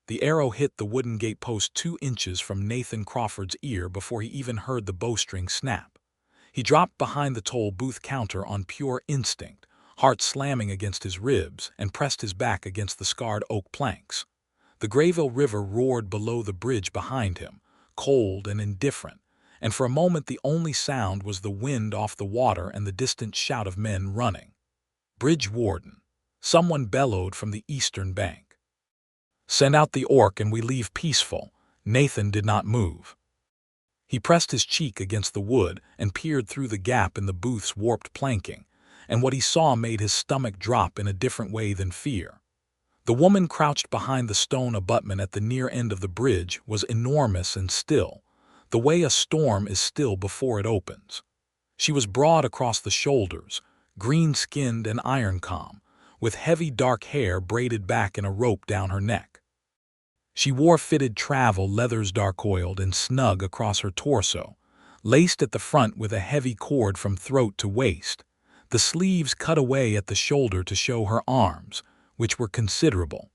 The arrow hit the wooden gatepost 2 inches from Nathan Crawford's ear before he even heard the bowstring snap. He dropped behind the toll booth counter on pure instinct, heart slamming against his ribs, and pressed his back against the scarred oak planks. The Greyveil River roared below the bridge behind him, cold and indifferent, and for a moment the only sound was the wind off the water and the distant shout of men running. "Bridge warden," someone bellowed from the eastern bank. "Send out the orc and we leave peaceful." Nathan did not move. He pressed his cheek against the wood and peered through the gap in the booth's warped planking, and what he saw made his stomach drop in a different way than fear. The woman crouched behind the stone abutment at the near end of the bridge was enormous and still, the way a storm is still before it opens. She was broad across the shoulders, green-skinned and iron-calm, with heavy dark hair braided back in a rope down her neck. She wore fitted travel leathers dark-oiled and snug across her torso, laced at the front with a heavy cord from throat to waist, the sleeves cut away at the shoulder to show her arms, which were considerable.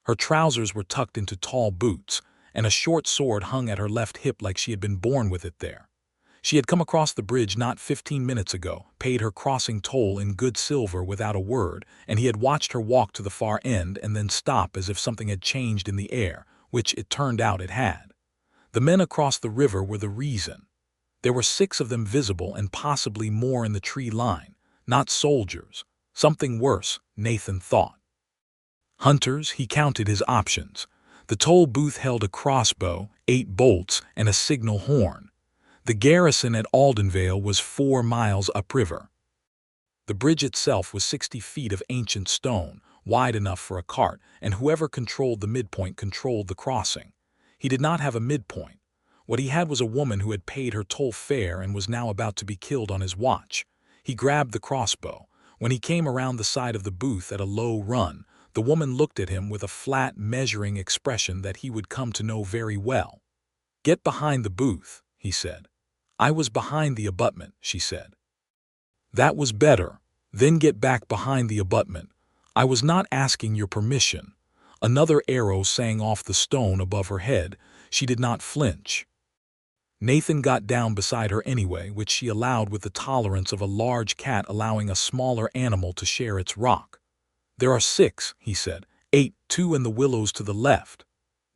Her trousers were tucked into tall boots, and a short sword hung at her left hip like she had been born with it there. She had come across the bridge not 15 minutes ago, paid her crossing toll in good silver without a word, and he had watched her walk to the far end and then stop as if something had changed in the air, which it turned out it had. The men across the river were the reason. There were 6 of them visible and possibly more in the tree line, not soldiers. Something worse, Nathan thought. Hunters, he counted his options. The toll booth held a crossbow, 8 bolts, and a signal horn. The garrison at Aldenvale was 4 miles upriver. The bridge itself was 60 feet of ancient stone, wide enough for a cart, and whoever controlled the midpoint controlled the crossing. He did not have a midpoint. What he had was a woman who had paid her toll fare and was now about to be killed on his watch. He grabbed the crossbow. When he came around the side of the booth at a low run, the woman looked at him with a flat, measuring expression that he would come to know very well. "Get behind the booth," he said. "I was behind the abutment," she said. "That was better. Then get back behind the abutment. I was not asking your permission." Another arrow sang off the stone above her head. She did not flinch. Nathan got down beside her anyway, which she allowed with the tolerance of a large cat allowing a smaller animal to share its rock. "There are 6, he said. 8, 2 in the willows to the left.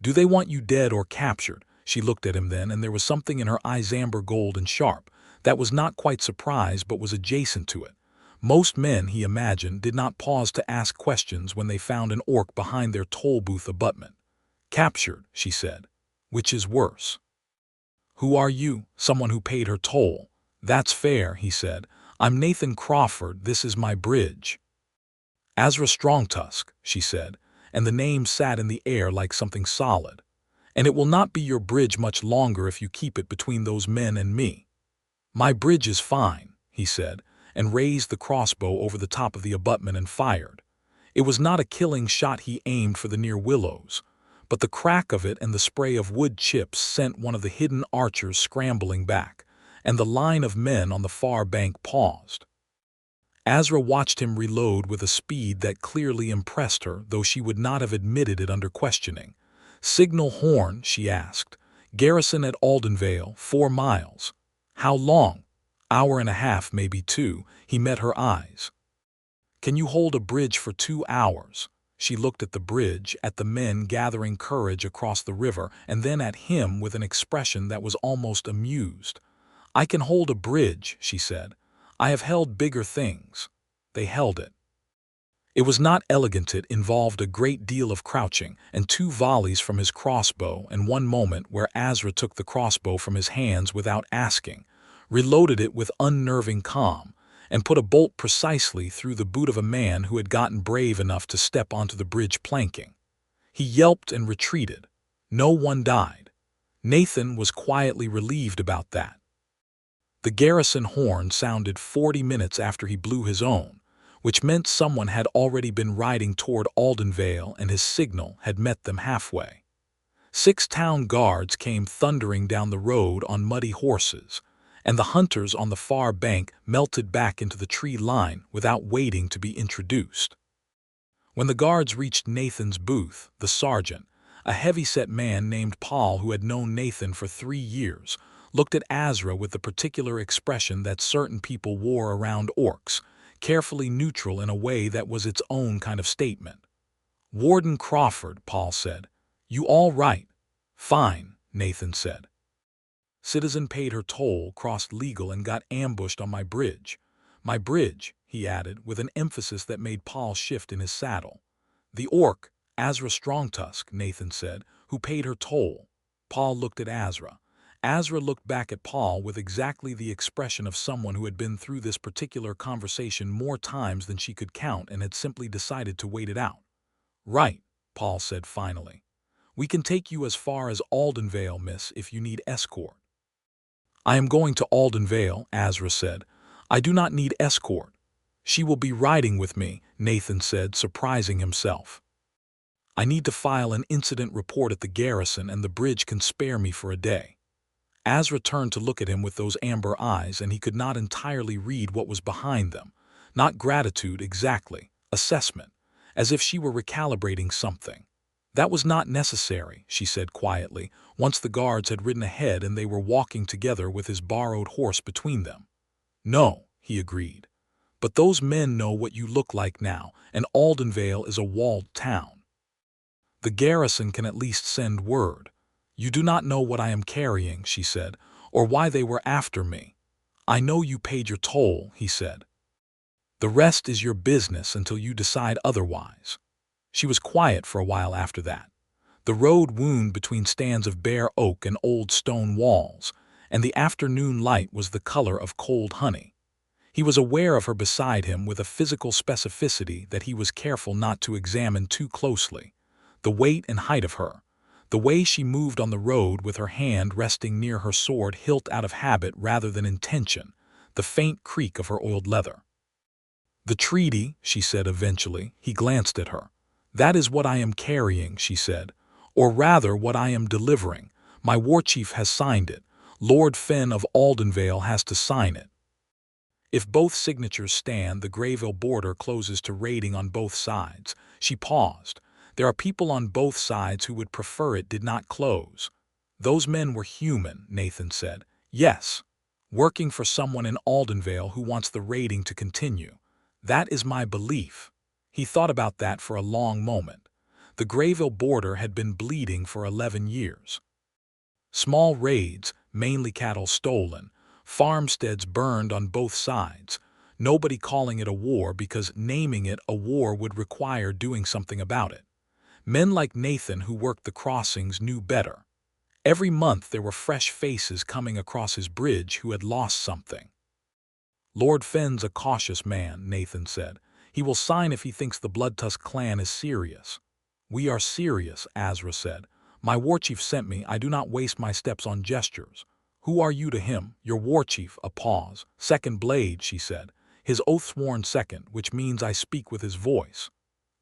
Do they want you dead or captured?" She looked at him then, and there was something in her eyes amber gold and sharp that was not quite surprise but was adjacent to it. Most men, he imagined, did not pause to ask questions when they found an orc behind their toll booth abutment. "Captured," she said. "Which is worse?" "Who are you?" "Someone who paid her toll." "That's fair," he said. "I'm Nathan Crawford. This is my bridge." "Azra Strongtusk," she said, and the name sat in the air like something solid. "And it will not be your bridge much longer if you keep it between those men and me." "My bridge is fine," he said, and raised the crossbow over the top of the abutment and fired. It was not a killing shot he aimed for the near willows, but the crack of it and the spray of wood chips sent one of the hidden archers scrambling back, and the line of men on the far bank paused. Azra watched him reload with a speed that clearly impressed her, though she would not have admitted it under questioning. "Signal horn?" she asked. "Garrison at Aldenvale, 4 miles. How long?" "Hour and a half, maybe 2. He met her eyes. "Can you hold a bridge for 2 hours?" She looked at the bridge, at the men gathering courage across the river, and then at him with an expression that was almost amused. "I can hold a bridge," she said. "I have held bigger things." They held it. It was not elegant. It involved a great deal of crouching, and 2 volleys from his crossbow, and one moment where Azra took the crossbow from his hands without asking, reloaded it with unnerving calm, and put a bolt precisely through the boot of a man who had gotten brave enough to step onto the bridge planking. He yelped and retreated. No one died. Nathan was quietly relieved about that. The garrison horn sounded 40 minutes after he blew his own, which meant someone had already been riding toward Aldenvale and his signal had met them halfway. 6 town guards came thundering down the road on muddy horses, and the hunters on the far bank melted back into the tree line without waiting to be introduced. When the guards reached Nathan's booth, the sergeant, A heavy-set man named Paul, who had known Nathan for 3 years, looked at Azra with the particular expression that certain people wore around orcs, carefully neutral in a way that was its own kind of statement. "Warden Crawford," Paul said. "You all right?" "Fine," Nathan said. "Citizen paid her toll, crossed legal, and got ambushed on my bridge." "My bridge," he added, with an emphasis that made Paul shift in his saddle. "The orc, Azra Strongtusk," Nathan said, "who paid her toll." Paul looked at Azra. Azra looked back at Paul with exactly the expression of someone who had been through this particular conversation more times than she could count and had simply decided to wait it out. "Right," Paul said finally. "We can take you as far as Aldenvale, miss, if you need escort." "I am going to Aldenvale," Azra said. "I do not need escort." "She will be riding with me," Nathan said, surprising himself. "I need to file an incident report at the garrison, and the bridge can spare me for a day." Azra turned to look at him with those amber eyes, and he could not entirely read what was behind them. Not gratitude exactly, assessment, as if she were recalibrating something. "That was not necessary," she said quietly, once the guards had ridden ahead and they were walking together with his borrowed horse between them. "No," he agreed. "But those men know what you look like now, and Aldenvale is a walled town. The garrison can at least send word." "You do not know what I am carrying," she said, "or why they were after me." "I know you paid your toll," he said. "The rest is your business until you decide otherwise." She was quiet for a while after that. The road wound between stands of bare oak and old stone walls, and the afternoon light was the color of cold honey. He was aware of her beside him with a physical specificity that he was careful not to examine too closely. The weight and height of her, the way she moved on the road with her hand resting near her sword hilt out of habit rather than intention, the faint creak of her oiled leather. "The treaty," she said eventually. He glanced at her. "That is what I am carrying," she said. "Or rather, what I am delivering. My warchief has signed it. Lord Fenn of Aldenvale has to sign it. If both signatures stand, the Greyveil border closes to raiding on both sides." She paused. "There are people on both sides who would prefer it did not close." "Those men were human," Nathan said. "Yes. Working for someone in Aldenvale who wants the raiding to continue. That is my belief." He thought about that for a long moment. The Greyveil border had been bleeding for 11 years. Small raids, mainly cattle stolen, farmsteads burned on both sides, nobody calling it a war because naming it a war would require doing something about it. Men like Nathan who worked the crossings knew better. Every month there were fresh faces coming across his bridge who had lost something. "Lord Fenn's a cautious man," Nathan said. "He will sign if he thinks the Bloodtusk clan is serious." "We are serious," Azra said. "My warchief sent me. I do not waste my steps on gestures." "Who are you to him?" "Your warchief." A pause. "Second blade," she said. "His oath-sworn second, which means I speak with his voice."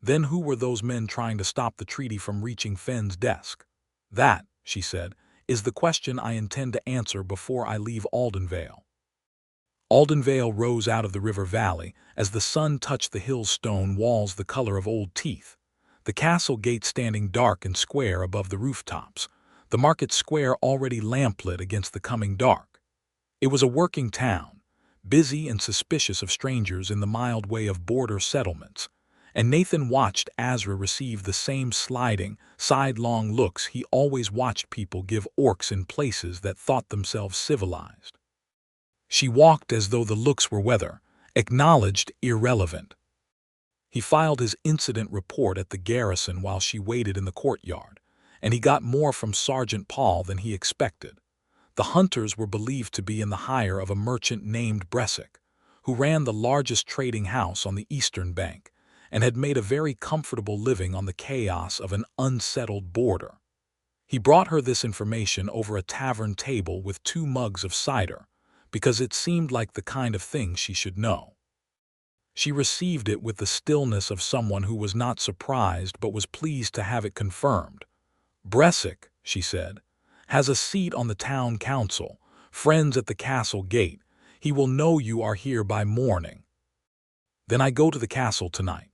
"Then who were those men trying to stop the treaty from reaching Fenn's desk?" "That," she said, "is the question I intend to answer before I leave Aldenvale." Aldenvale rose out of the river valley as the sun touched the hill's stone walls the color of old teeth, the castle gate standing dark and square above the rooftops, the market square already lamplit against the coming dark. It was a working town, busy and suspicious of strangers in the mild way of border settlements, and Nathan watched Azra receive the same sliding, sidelong looks he always watched people give orcs in places that thought themselves civilized. She walked as though the looks were weather, acknowledged irrelevant. He filed his incident report at the garrison while she waited in the courtyard, and he got more from Sergeant Paul than he expected. The hunters were believed to be in the hire of a merchant named Bressic, who ran the largest trading house on the eastern bank, and had made a very comfortable living on the chaos of an unsettled border. He brought her this information over a tavern table with 2 mugs of cider, because it seemed like the kind of thing she should know. She received it with the stillness of someone who was not surprised but was pleased to have it confirmed. "Bressic," she said, "has a seat on the town council, friends at the castle gate. He will know you are here by morning." "Then I go to the castle tonight.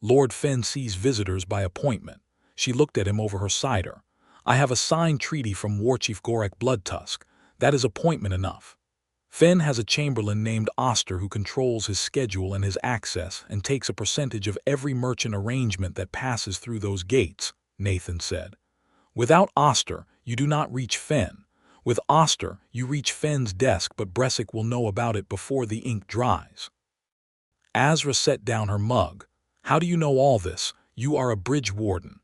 Lord Fenn sees visitors by appointment." She looked at him over her cider. "I have a signed treaty from Warchief Bloodtusk. That is appointment enough. Finn has a chamberlain named Oster who controls his schedule and his access and takes a percentage of every merchant arrangement that passes through those gates," Nathan said. "Without Oster, you do not reach Finn. With Oster, you reach Finn's desk, but Bressic will know about it before the ink dries." Azra set down her mug. "How do you know all this? You are a bridge warden."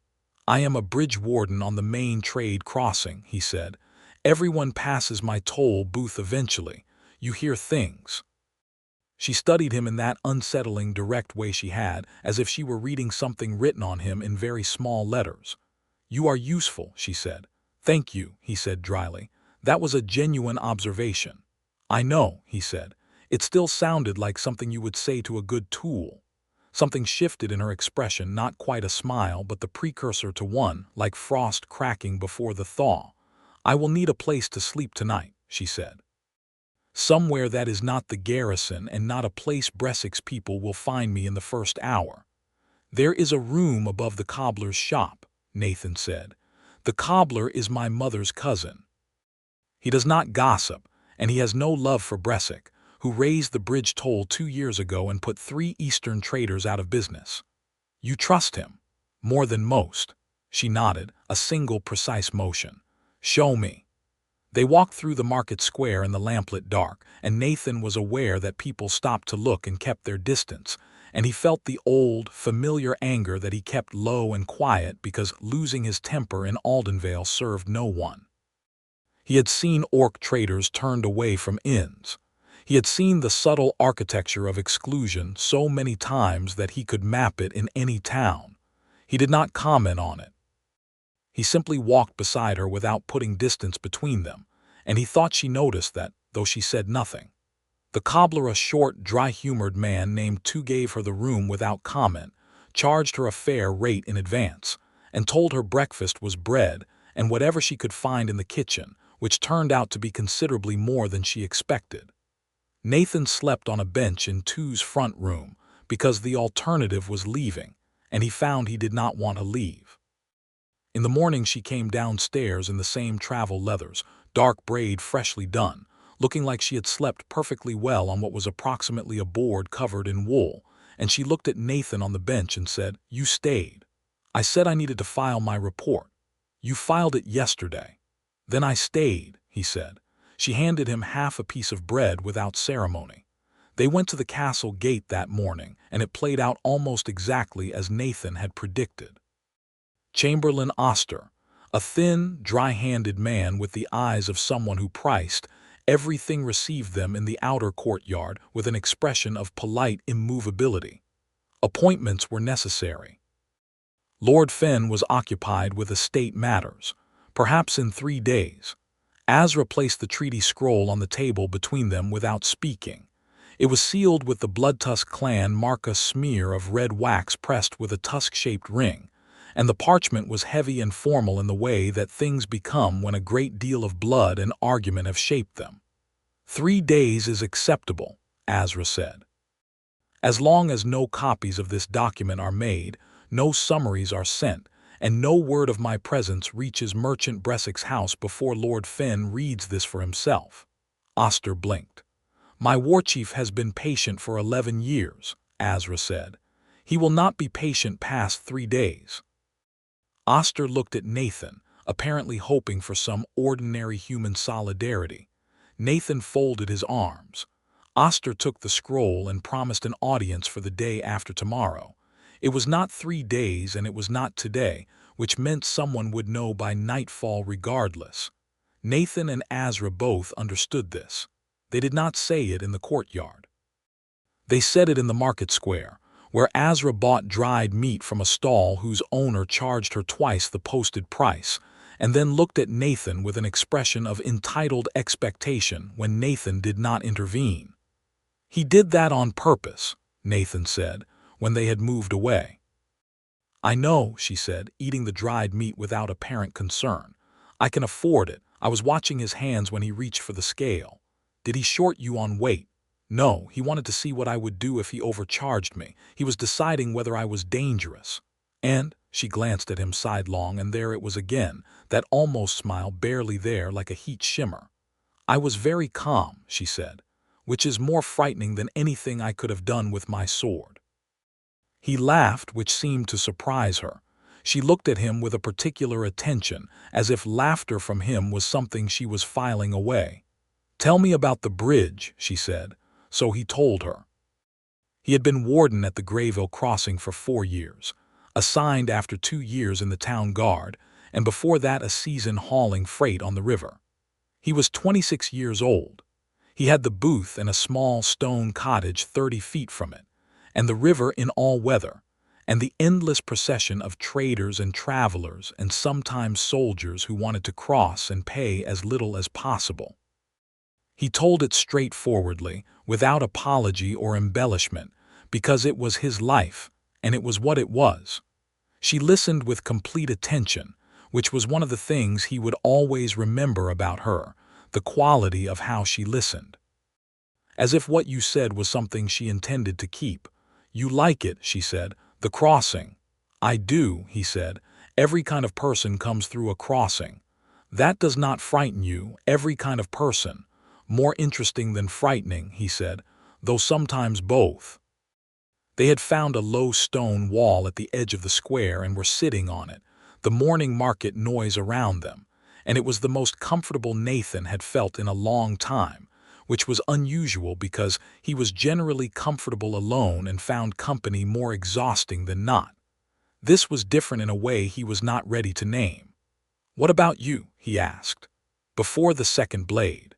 "I am a bridge warden on the main trade crossing," he said. "Everyone passes my toll booth eventually. You hear things." She studied him in that unsettling, direct way she had, as if she were reading something written on him in very small letters. "You are useful," she said. "Thank you," he said dryly. "That was a genuine observation." "I know," he said. It still sounded like something you would say to a good tool. Something shifted in her expression, not quite a smile, but the precursor to one, like frost cracking before the thaw. "I will need a place to sleep tonight," she said. "Somewhere that is not the garrison and not a place Bressic's people will find me in the first hour." "There is a room above the cobbler's shop," Nathan said. "The cobbler is my mother's cousin. He does not gossip, and he has no love for Bressic, who raised the bridge toll 2 years ago and put 3 Eastern traders out of business." "You trust him?" "More than most." She nodded, a single precise motion. "Show me." They walked through the market square in the lamplit dark, and Nathan was aware that people stopped to look and kept their distance, and he felt the old, familiar anger that he kept low and quiet because losing his temper in Aldenvale served no one. He had seen orc traders turned away from inns. He had seen the subtle architecture of exclusion so many times that he could map it in any town. He did not comment on it. He simply walked beside her without putting distance between them, and he thought she noticed that, though she said nothing. The cobbler, a short, dry-humored man named Tu, gave her the room without comment, charged her a fair rate in advance, and told her breakfast was bread and whatever she could find in the kitchen, which turned out to be considerably more than she expected. Nathan slept on a bench in Tu's front room because the alternative was leaving, and he found he did not want to leave. In the morning she came downstairs in the same travel leathers, dark braid freshly done, looking like she had slept perfectly well on what was approximately a board covered in wool, and she looked at Nathan on the bench and said, "You stayed." "I said I needed to file my report." "You filed it yesterday." "Then I stayed," he said. She handed him half a piece of bread without ceremony. They went to the castle gate that morning, and it played out almost exactly as Nathan had predicted. Chamberlain Oster, a thin, dry-handed man with the eyes of someone who priced everything, received them in the outer courtyard with an expression of polite immovability. Appointments were necessary. Lord Finn was occupied with estate matters, perhaps in 3 days. Azra placed the treaty scroll on the table between them without speaking. It was sealed with the Bloodtusk clan mark, a smear of red wax pressed with a tusk-shaped ring, and the parchment was heavy and formal in the way that things become when a great deal of blood and argument have shaped them. 3 days is acceptable, Azra said. As long as no copies of this document are made, no summaries are sent, and no word of my presence reaches Merchant Bressic's house before Lord Finn reads this for himself. Oster blinked. "My warchief has been patient for 11 years, Azra said. "He will not be patient past 3 days. Oster looked at Nathan, apparently hoping for some ordinary human solidarity. Nathan folded his arms. Oster took the scroll and promised an audience for the day after tomorrow. It was not 3 days and it was not today, which meant someone would know by nightfall regardless. Nathan and Azra both understood this. They did not say it in the courtyard. They said it in the market square, where Azra bought dried meat from a stall whose owner charged her twice the posted price, and then looked at Nathan with an expression of entitled expectation when Nathan did not intervene. "He did that on purpose," Nathan said, when they had moved away. "I know," she said, eating the dried meat without apparent concern. "I can afford it. I was watching his hands when he reached for the scale." "Did he short you on weight?" "No, he wanted to see what I would do if he overcharged me. He was deciding whether I was dangerous." "And?" She glanced at him sidelong, and there it was again, that almost smile barely there like a heat shimmer. "I was very calm," she said, "which is more frightening than anything I could have done with my sword." He laughed, which seemed to surprise her. She looked at him with a particular attention, as if laughter from him was something she was filing away. "Tell me about the bridge," she said. So he told her. He had been warden at the Greyveil crossing for 4 years, assigned after 2 years in the town guard, and before that a season hauling freight on the river. He was 26 years old. He had the booth and a small stone cottage 30 feet from it, and the river in all weather, and the endless procession of traders and travelers and sometimes soldiers who wanted to cross and pay as little as possible. He told it straightforwardly, without apology or embellishment, because it was his life, and it was what it was. She listened with complete attention, which was one of the things he would always remember about her, the quality of how she listened. As if what you said was something she intended to keep. "You like it," she said, "the crossing." "I do," he said. "Every kind of person comes through a crossing. That does not frighten you, every kind of person. More interesting than frightening," he said, "though sometimes both." They had found a low stone wall at the edge of the square and were sitting on it, the morning market noise around them, and it was the most comfortable Nathan had felt in a long time, which was unusual because he was generally comfortable alone and found company more exhausting than not. This was different in a way he was not ready to name. "What about you?" he asked. "Before the second blade."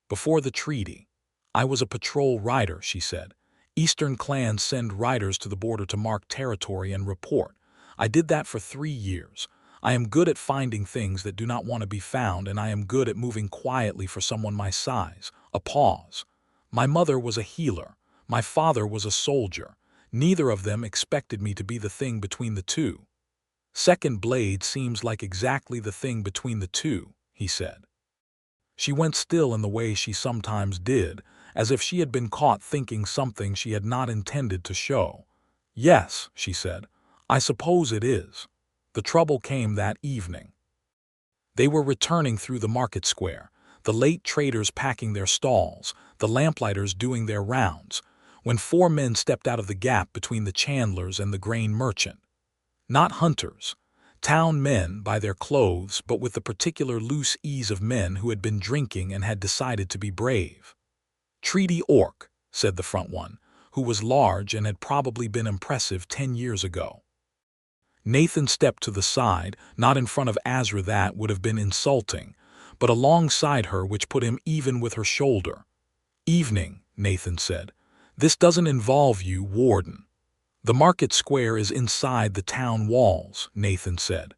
"Before the treaty. I was a patrol rider," she said. "Eastern clans send riders to the border to mark territory and report. I did that for 3 years. I am good at finding things that do not want to be found, and I am good at moving quietly for someone my size." A pause. "My mother was a healer. My father was a soldier. Neither of them expected me to be the thing between the two." "Second blade seems like exactly the thing between the two," he said. She went still in the way she sometimes did, as if she had been caught thinking something she had not intended to show. "Yes," she said, "I suppose it is." The trouble came that evening. They were returning through the market square, the late traders packing their stalls, the lamplighters doing their rounds, when 4 men stepped out of the gap between the chandlers and the grain merchant. Not hunters. Town men by their clothes, but with the particular loose ease of men who had been drinking and had decided to be brave. "Treaty Orc," said the front one, who was large and had probably been impressive 10 years ago. Nathan stepped to the side, not in front of Azra, that would have been insulting, but alongside her, which put him even with her shoulder. "Evening," Nathan said. "This doesn't involve you, warden." "The market square is inside the town walls," Nathan said.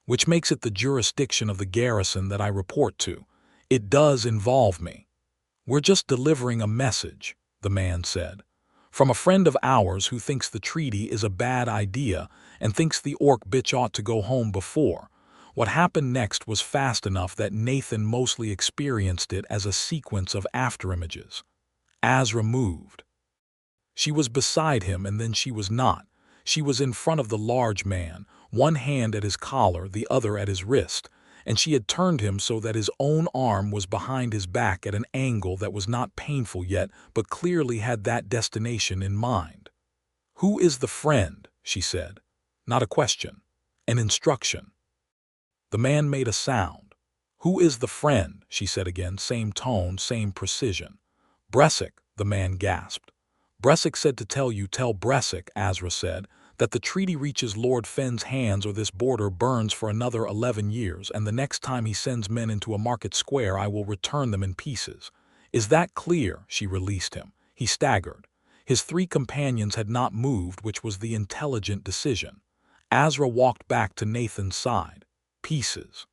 "Which makes it the jurisdiction of the garrison that I report to. It does involve me." "We're just delivering a message," the man said. "From a friend of ours who thinks the treaty is a bad idea and thinks the orc bitch ought to go home before." What happened next was fast enough that Nathan mostly experienced it as a sequence of afterimages. Azra moved. She was beside him, and then she was not. She was in front of the large man, one hand at his collar, the other at his wrist, and she had turned him so that his own arm was behind his back at an angle that was not painful yet, but clearly had that destination in mind. "Who is the friend?" she said. Not a question, an instruction. The man made a sound. "Who is the friend?" she said again, same tone, same precision. "Bressic," the man gasped. "Bressic said to tell you, tell Bressic," Azra said, "that the treaty reaches Lord Fenn's hands or this border burns for another 11 years, and the next time he sends men into a market square I will return them in pieces." "Is that clear?" She released him. He staggered. His 3 companions had not moved, which was the intelligent decision. Azra walked back to Nathan's side. "Pieces."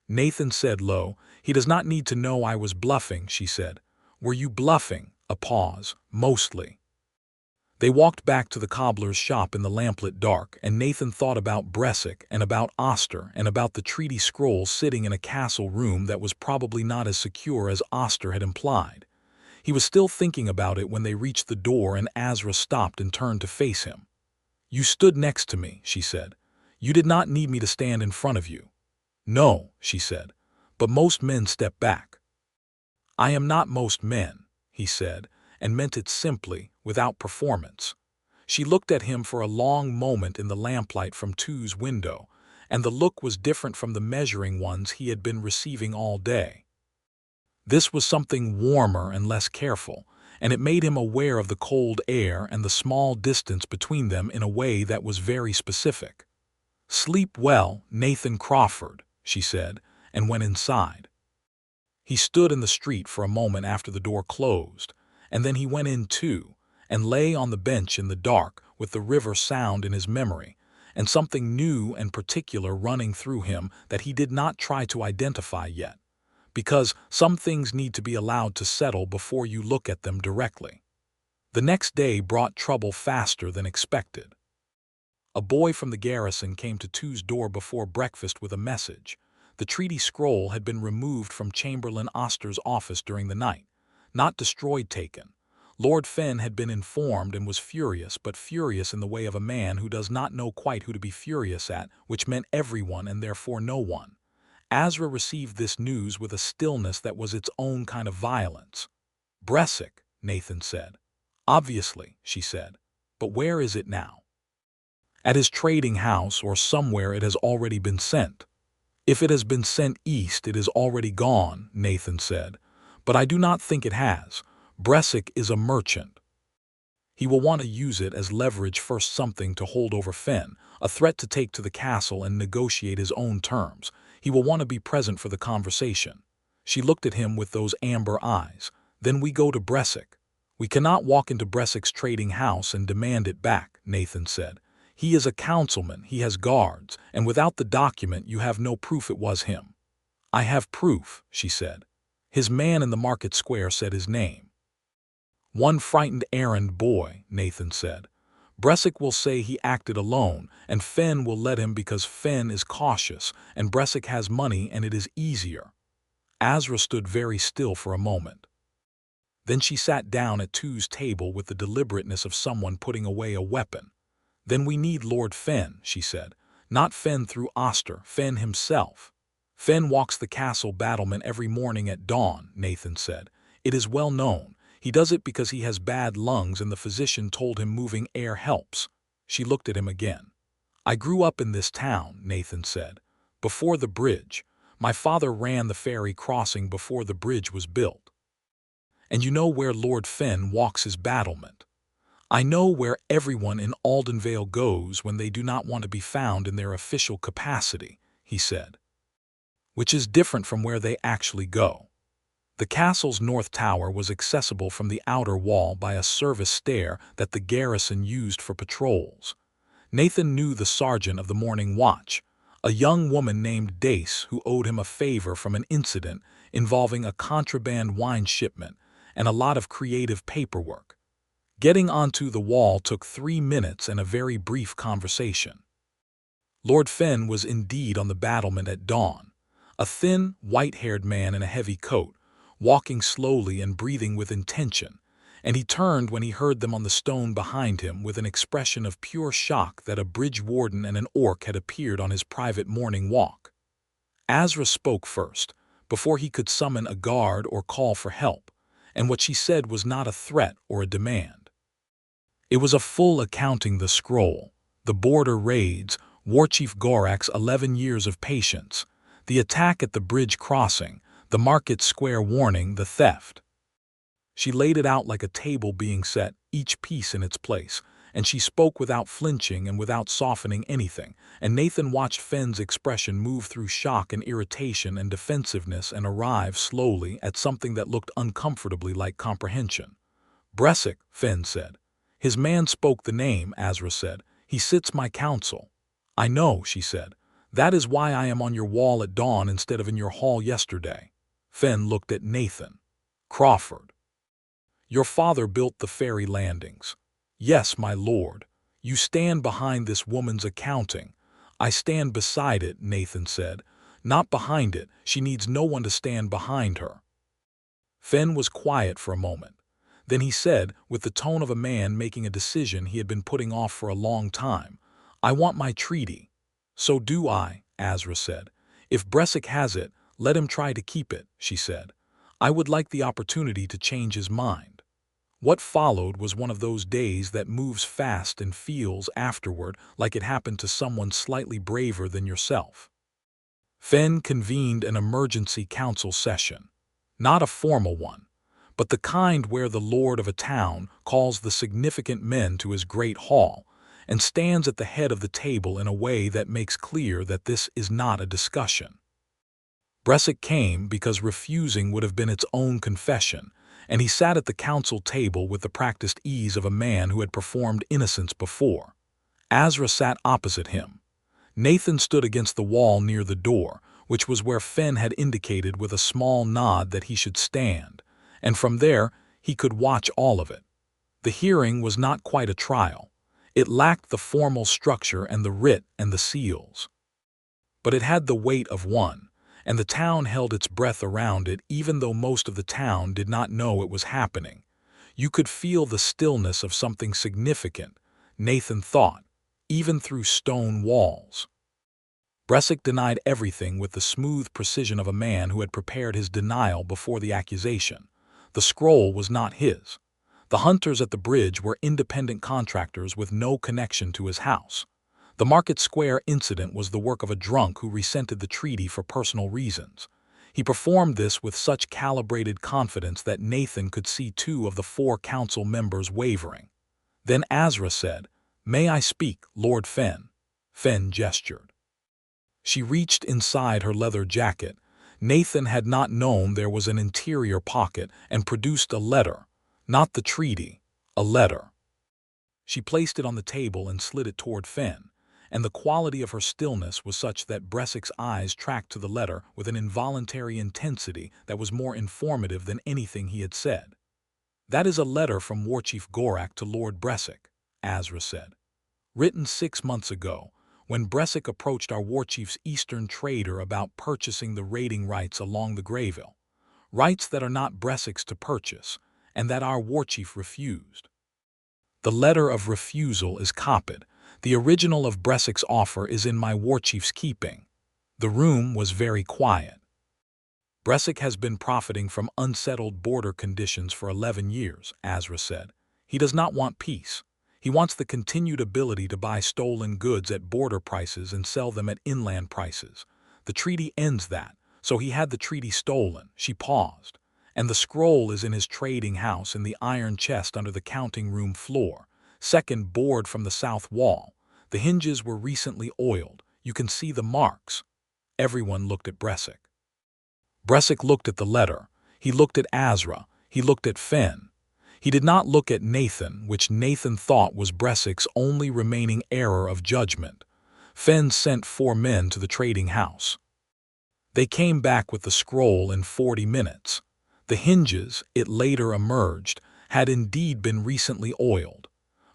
Nathan said low. "He does not need to know I was bluffing," she said. "Were you bluffing?" A pause. "Mostly." They walked back to the cobbler's shop in the lamplit dark, and Nathan thought about Bressic and about Oster and about the treaty scroll sitting in a castle room that was probably not as secure as Oster had implied. He was still thinking about it when they reached the door and Azra stopped and turned to face him. You stood next to me, she said. You did not need me to stand in front of you. No, she said, but most men step back. I am not most men, he said, and meant it simply, without performance. She looked at him for a long moment in the lamplight from Tu's window, and the look was different from the measuring ones he had been receiving all day. This was something warmer and less careful, and it made him aware of the cold air and the small distance between them in a way that was very specific. Sleep well, Nathan Crawford, she said, and went inside. He stood in the street for a moment after the door closed, and then he went in too, and lay on the bench in the dark with the river sound in his memory, and something new and particular running through him that he did not try to identify yet, because some things need to be allowed to settle before you look at them directly. The next day brought trouble faster than expected. A boy from the garrison came to Tu's door before breakfast with a message. The treaty scroll had been removed from Chamberlain Auster's office during the night, not destroyed, taken. Lord Fen had been informed and was furious, but furious in the way of a man who does not know quite who to be furious at, which meant everyone and therefore no one. Azra received this news with a stillness that was its own kind of violence. Bressic, Nathan said. Obviously, she said. But where is it now? At his trading house or somewhere it has already been sent. If it has been sent east, it is already gone, Nathan said. But I do not think it has. Bressic is a merchant. He will want to use it as leverage for something to hold over Fen, a threat to take to the castle and negotiate his own terms. He will want to be present for the conversation. She looked at him with those amber eyes. Then we go to Bressic. We cannot walk into Bressic's trading house and demand it back, Nathan said. He is a councilman, he has guards, and without the document you have no proof it was him. I have proof, she said. His man in the market square said his name. One frightened errand boy, Nathan said. Bressic will say he acted alone, and Fen will let him because Fen is cautious, and Bressic has money and it is easier. Azra stood very still for a moment. Then she sat down at Tu's table with the deliberateness of someone putting away a weapon. Then we need Lord Fen, she said. Not Fen through Auster, Fen himself. Fen walks the castle battlement every morning at dawn, Nathan said. It is well known. He does it because he has bad lungs and the physician told him moving air helps. She looked at him again. I grew up in this town, Nathan said. Before the bridge. My father ran the ferry crossing before the bridge was built. And you know where Lord Fen walks his battlement. I know where everyone in Aldenvale goes when they do not want to be found in their official capacity, he said. Which is different from where they actually go. The castle's north tower was accessible from the outer wall by a service stair that the garrison used for patrols. Nathan knew the sergeant of the morning watch, a young woman named Dace who owed him a favor from an incident involving a contraband wine shipment and a lot of creative paperwork. Getting onto the wall took 3 minutes and a very brief conversation. Lord Fen was indeed on the battlement at dawn, a thin, white-haired man in a heavy coat, walking slowly and breathing with intention, and he turned when he heard them on the stone behind him with an expression of pure shock that a bridge warden and an orc had appeared on his private morning walk. Azra spoke first, before he could summon a guard or call for help, and what she said was not a threat or a demand. It was a full accounting the scroll, the border raids, Warchief Gorak's 11 years of patience, the attack at the bridge crossing, the market square warning, the theft. She laid it out like a table being set, each piece in its place, and she spoke without flinching and without softening anything, and Nathan watched Fen's expression move through shock and irritation and defensiveness and arrive slowly at something that looked uncomfortably like comprehension. Bressic, Fen said. His man spoke the name, Azra said. He sits my counsel. I know, she said. That is why I am on your wall at dawn instead of in your hall yesterday. Fen looked at Nathan. Crawford. Your father built the ferry landings. Yes, my lord. You stand behind this woman's accounting. I stand beside it, Nathan said. Not behind it. She needs no one to stand behind her. Fen was quiet for a moment. Then he said, with the tone of a man making a decision he had been putting off for a long time, "I want my treaty." "So do I," Azra said. "If Bressic has it, let him try to keep it," she said. "I would like the opportunity to change his mind." What followed was one of those days that moves fast and feels afterward like it happened to someone slightly braver than yourself. Fenn convened an emergency council session. Not a formal one, but the kind where the lord of a town calls the significant men to his great hall and stands at the head of the table in a way that makes clear that this is not a discussion. Bressic came because refusing would have been its own confession, and he sat at the council table with the practiced ease of a man who had performed innocence before. Azra sat opposite him. Nathan stood against the wall near the door, which was where Fenn had indicated with a small nod that he should stand, and from there he could watch all of it. The hearing was not quite a trial. It lacked the formal structure and the writ and the seals. But it had the weight of one, and the town held its breath around it even though most of the town did not know it was happening. You could feel the stillness of something significant, Nathan thought, even through stone walls. Bressic denied everything with the smooth precision of a man who had prepared his denial before the accusation. The scroll was not his. The hunters at the bridge were independent contractors with no connection to his house. The Market Square incident was the work of a drunk who resented the treaty for personal reasons. He performed this with such calibrated confidence that Nathan could see 2 of the 4 council members wavering. Then Azra said, "May I speak, Lord Fenn?" Fenn gestured. She reached inside her leather jacket. Nathan had not known there was an interior pocket and produced a letter. Not the treaty, a letter. She placed it on the table and slid it toward Fenn, and the quality of her stillness was such that Bressic's eyes tracked to the letter with an involuntary intensity that was more informative than anything he had said. "That is a letter from Warchief Gorak to Lord Bressic," Azra said. "Written 6 months ago, when Bressic approached our warchief's eastern trader about purchasing the raiding rights along the Greyveil. Rights that are not Bressic's to purchase, and that our warchief refused. The letter of refusal is copied. The original of Bressic's offer is in my warchief's keeping." The room was very quiet. "Bressic has been profiting from unsettled border conditions for 11 years, Azra said. "He does not want peace. He wants the continued ability to buy stolen goods at border prices and sell them at inland prices. The treaty ends that, so he had the treaty stolen." She paused. "And the scroll is in his trading house in the iron chest under the counting room floor, second board from the south wall. The hinges were recently oiled. You can see the marks." Everyone looked at Bressic. Bressic looked at the letter. He looked at Azra. He looked at Fenn. He did not look at Nathan, which Nathan thought was Bressic's only remaining error of judgment. Fenn sent 4 men to the trading house. They came back with the scroll in 40 minutes. The hinges, it later emerged, had indeed been recently oiled.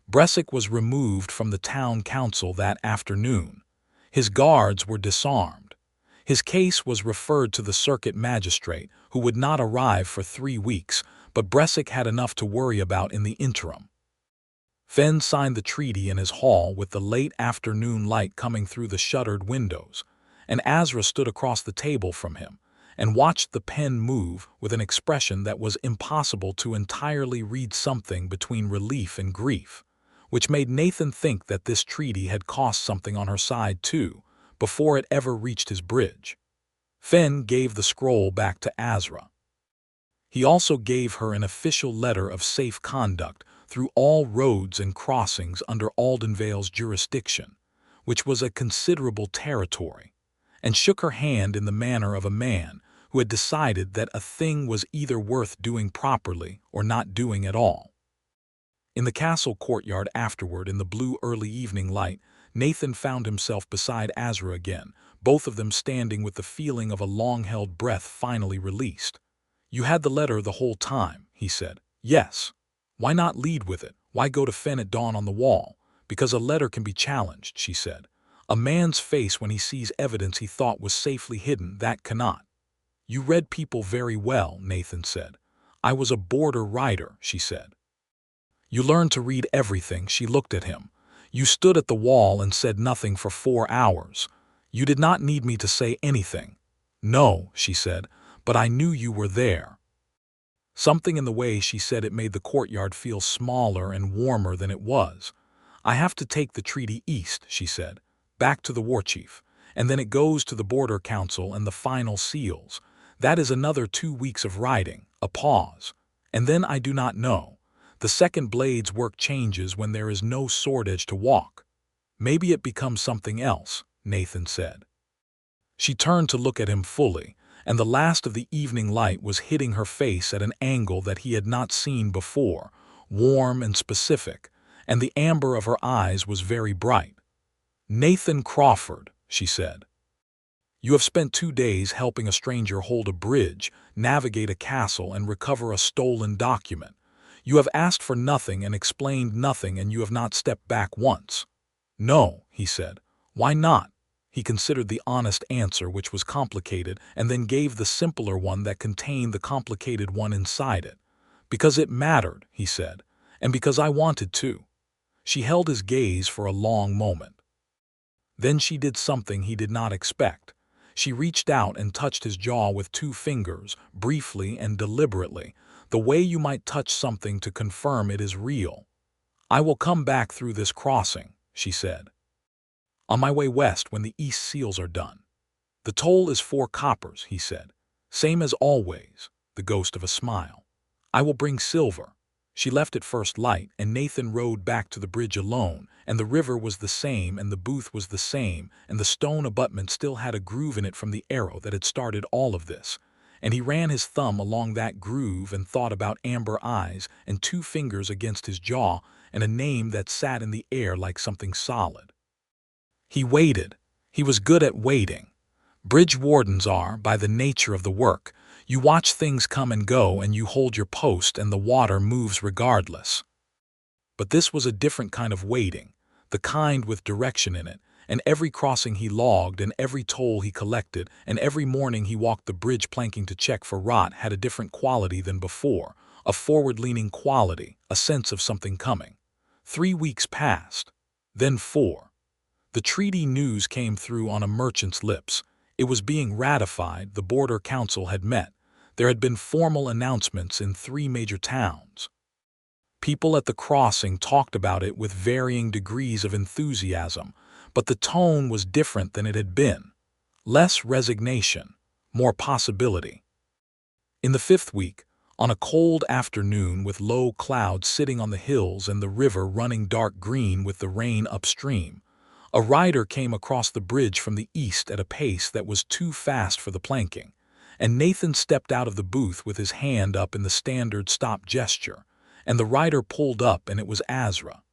Bressic was removed from the town council that afternoon. His guards were disarmed. His case was referred to the circuit magistrate, who would not arrive for 3 weeks, but Bressic had enough to worry about in the interim. Fenn signed the treaty in his hall with the late afternoon light coming through the shuttered windows, and Azra stood across the table from him and watched the pen move with an expression that was impossible to entirely read, something between relief and grief, which made Nathan think that this treaty had cost something on her side too, before it ever reached his bridge. Fenn gave the scroll back to Azra. He also gave her an official letter of safe conduct through all roads and crossings under Aldenvale's jurisdiction, which was a considerable territory, and shook her hand in the manner of a man who had decided that a thing was either worth doing properly or not doing at all. In the castle courtyard afterward, in the blue early evening light, Nathan found himself beside Azra again, both of them standing with the feeling of a long-held breath finally released. "You had the letter the whole time," he said. "Yes. Why not lead with it? Why go to Fenn at dawn on the wall? Because a letter can be challenged," she said. "A man's face when he sees evidence he thought was safely hidden, that cannot." "You read people very well," Nathan said. I was a border rider, she said. You learned to read everything, she looked at him. You stood at the wall and said nothing for 4 hours. You did not need me to say anything. No, she said, but I knew you were there. Something in the way she said it made the courtyard feel smaller and warmer than it was. I have to take the treaty east, she said, back to the warchief, and then it goes to the border council and the final seals. That is another 2 weeks of riding, a pause. And then I do not know. The second blade's work changes when there is no sword edge to walk. Maybe it becomes something else, Nathan said. She turned to look at him fully, and the last of the evening light was hitting her face at an angle that he had not seen before, warm and specific, and the amber of her eyes was very bright. Nathan Crawford, she said. You have spent 2 days helping a stranger hold a bridge, navigate a castle, and recover a stolen document. You have asked for nothing and explained nothing, and you have not stepped back once. No, he said. Why not? He considered the honest answer, which was complicated, and then gave the simpler one that contained the complicated one inside it. Because it mattered, he said, and because I wanted to. She held his gaze for a long moment. Then she did something he did not expect. She reached out and touched his jaw with 2 fingers, briefly and deliberately, the way you might touch something to confirm it is real. I will come back through this crossing, she said. On my way west when the east seals are done. The toll is 4 coppers, he said. Same as always, the ghost of a smile. I will bring silver. She left at first light, and Nathan rode back to the bridge alone, and the river was the same, and the booth was the same, and the stone abutment still had a groove in it from the arrow that had started all of this. And he ran his thumb along that groove and thought about amber eyes and 2 fingers against his jaw and a name that sat in the air like something solid. He waited. He was good at waiting. Bridge wardens are, by the nature of the work, you watch things come and go and you hold your post and the water moves regardless. But this was a different kind of waiting, the kind with direction in it, and every crossing he logged and every toll he collected and every morning he walked the bridge planking to check for rot had a different quality than before, a forward-leaning quality, a sense of something coming. 3 weeks passed, then 4. The treaty news came through on a merchant's lips. It was being ratified, the border council had met. There had been formal announcements in 3 major towns. People at the crossing talked about it with varying degrees of enthusiasm, but the tone was different than it had been. Less resignation, more possibility. In the 5th week, on a cold afternoon with low clouds sitting on the hills and the river running dark green with the rain upstream, a rider came across the bridge from the east at a pace that was too fast for the planking, and Nathan stepped out of the booth with his hand up in the standard stop gesture, and the rider pulled up and it was Azra.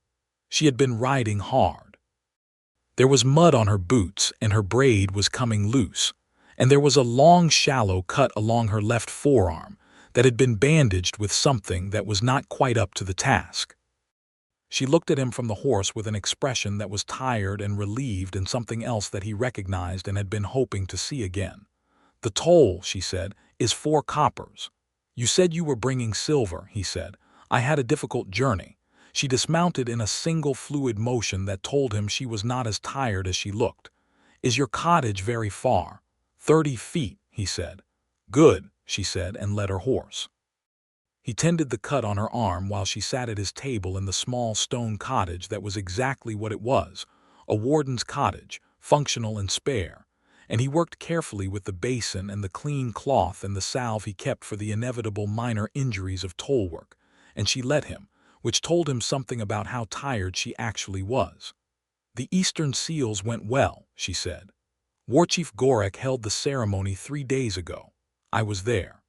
She had been riding hard. There was mud on her boots and her braid was coming loose, and there was a long shallow cut along her left forearm that had been bandaged with something that was not quite up to the task. She looked at him from the horse with an expression that was tired and relieved and something else that he recognized and had been hoping to see again. The toll, she said, is 4 coppers. You said you were bringing silver, he said. I had a difficult journey. She dismounted in a single fluid motion that told him she was not as tired as she looked. Is your cottage very far? 30 feet, he said. Good, she said, and led her horse. He tended the cut on her arm while she sat at his table in the small stone cottage that was exactly what it was, a warden's cottage, functional and spare, and he worked carefully with the basin and the clean cloth and the salve he kept for the inevitable minor injuries of toll work, and she let him, which told him something about how tired she actually was. The Eastern seals went well, she said. Warchief Gorek held the ceremony 3 days ago. I was there.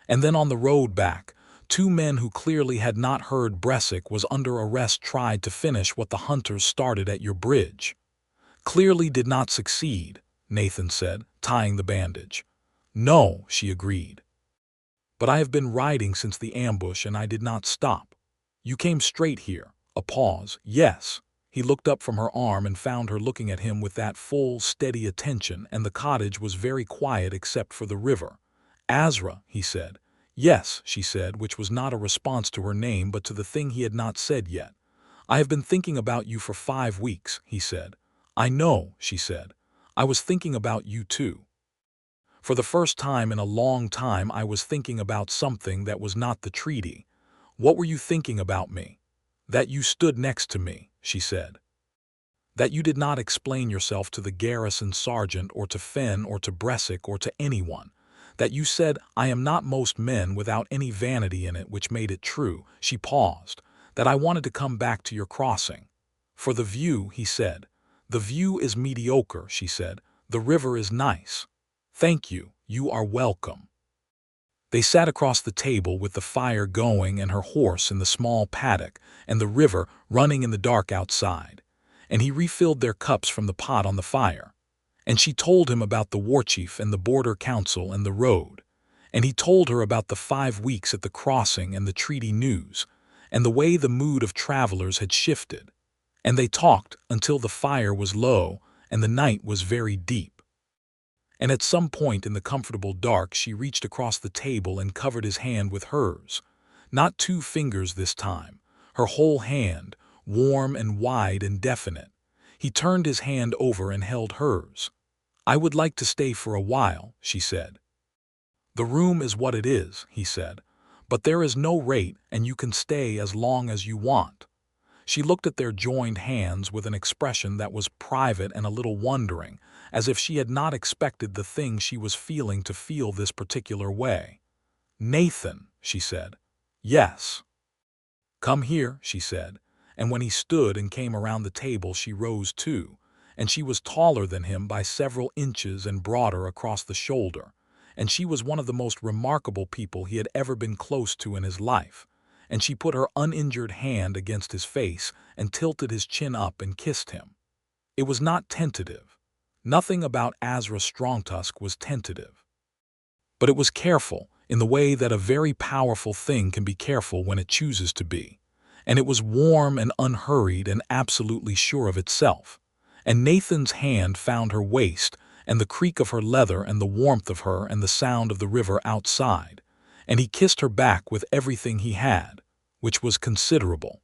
And then on the road back, 2 men who clearly had not heard Bresic was under arrest tried to finish what the hunters started at your bridge. Clearly did not succeed, Nathan said, tying the bandage. No, she agreed. But I have been riding since the ambush and I did not stop. You came straight here. A pause. Yes. He looked up from her arm and found her looking at him with that full, steady attention, and the cottage was very quiet except for the river. Azra, he said, "Yes," she said, which was not a response to her name but to the thing he had not said yet. "I have been thinking about you for 5 weeks," he said. "I know," she said. "I was thinking about you too. For the first time in a long time I was thinking about something that was not the treaty." "What were you thinking about me?" "That you stood next to me," she said. "That you did not explain yourself to the garrison sergeant or to Fenn or to Bressic or to anyone. That you said, 'I am not most men,' without any vanity in it which made it true." She paused. "That I wanted to come back to your crossing." "For the view," he said. "The view is mediocre," she said. "The river is nice." "Thank you. You are welcome." They sat across the table with the fire going and her horse in the small paddock and the river running in the dark outside, and he refilled their cups from the pot on the fire. And she told him about the warchief and the border council and the road, and he told her about the 5 weeks at the crossing and the treaty news, and the way the mood of travelers had shifted. And they talked until the fire was low and the night was very deep. And at some point in the comfortable dark she reached across the table and covered his hand with hers. Not 2 fingers this time, her whole hand, warm and wide and definite. He turned his hand over and held hers. "I would like to stay for a while," she said. "The room is what it is," he said, "but there is no rate and you can stay as long as you want." She looked at their joined hands with an expression that was private and a little wondering, as if she had not expected the thing she was feeling to feel this particular way. "Nathan," she said. "Yes." "Come here," she said, and when he stood and came around the table she rose too, and she was taller than him by several inches and broader across the shoulder, and she was one of the most remarkable people he had ever been close to in his life, and she put her uninjured hand against his face and tilted his chin up and kissed him. It was not tentative. Nothing about Azra Strongtusk was tentative. But it was careful, in the way that a very powerful thing can be careful when it chooses to be. And it was warm and unhurried and absolutely sure of itself. And Nathan's hand found her waist, and the creak of her leather and the warmth of her and the sound of the river outside. And he kissed her back with everything he had, which was considerable.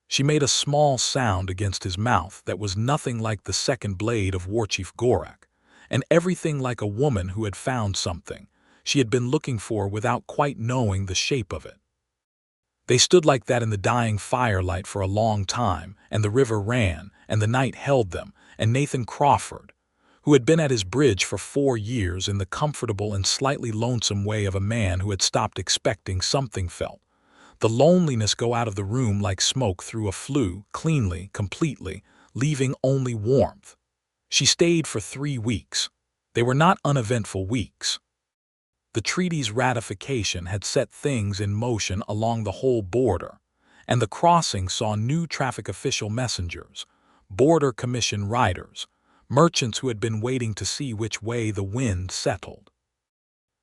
She made a small sound against his mouth that was nothing like the second blade of Warchief Gorak, and everything like a woman who had found something she had been looking for without quite knowing the shape of it. They stood like that in the dying firelight for a long time, and the river ran, and the night held them, and Nathan Crawford, who had been at his bridge for 4 years in the comfortable and slightly lonesome way of a man who had stopped expecting something, felt the loneliness go out of the room like smoke through a flue, cleanly, completely, leaving only warmth. She stayed for 3 weeks. They were not uneventful weeks. The treaty's ratification had set things in motion along the whole border, and the crossing saw new traffic official messengers, border commission riders, merchants who had been waiting to see which way the wind settled.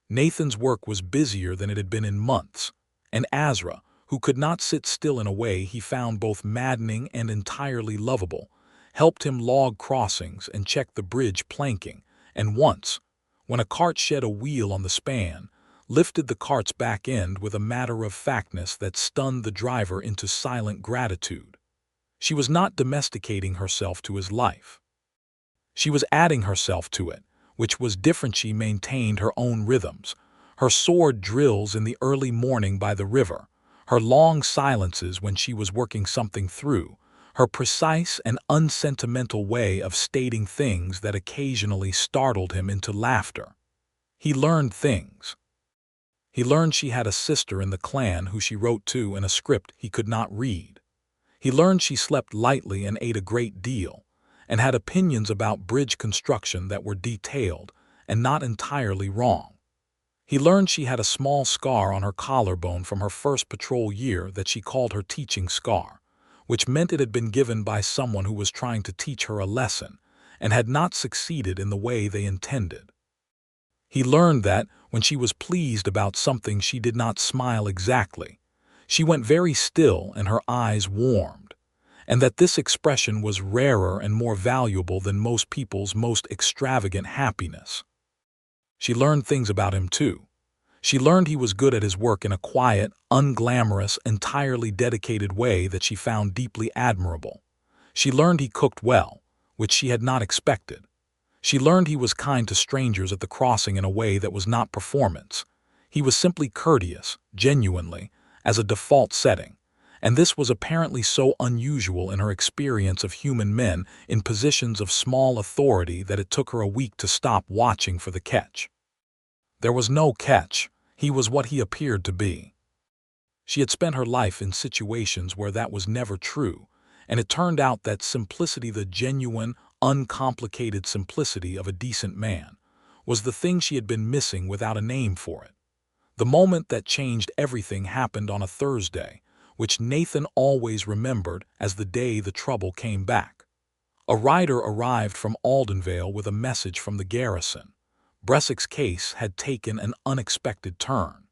Nathan's work was busier than it had been in months, and Azra, who could not sit still in a way he found both maddening and entirely lovable, helped him log crossings and check the bridge planking, and once, when a cart shed a wheel on the span, lifted the cart's back end with a matter-of-factness that stunned the driver into silent gratitude. She was not domesticating herself to his life. She was adding herself to it, which was different. She maintained her own rhythms, her sword drills in the early morning by the river, her long silences when she was working something through, her precise and unsentimental way of stating things that occasionally startled him into laughter. He learned things. He learned she had a sister in the clan who she wrote to in a script he could not read. He learned she slept lightly and ate a great deal, and had opinions about bridge construction that were detailed and not entirely wrong. He learned she had a small scar on her collarbone from her first patrol year that she called her teaching scar, which meant it had been given by someone who was trying to teach her a lesson and had not succeeded in the way they intended. He learned that, when she was pleased about something, she did not smile exactly. She went very still and her eyes warmed, and that this expression was rarer and more valuable than most people's most extravagant happiness. She learned things about him too. She learned he was good at his work in a quiet, unglamorous, entirely dedicated way that she found deeply admirable. She learned he cooked well, which she had not expected. She learned he was kind to strangers at the crossing in a way that was not performance. He was simply courteous, genuinely, as a default setting, and this was apparently so unusual in her experience of human men in positions of small authority that it took her a week to stop watching for the catch. There was no catch. He was what he appeared to be. She had spent her life in situations where that was never true, and it turned out that simplicity, the genuine, uncomplicated simplicity of a decent man, was the thing she had been missing without a name for it. The moment that changed everything happened on a Thursday, which Nathan always remembered as the day the trouble came back. A rider arrived from Aldenvale with a message from the garrison. Bressick's case had taken an unexpected turn.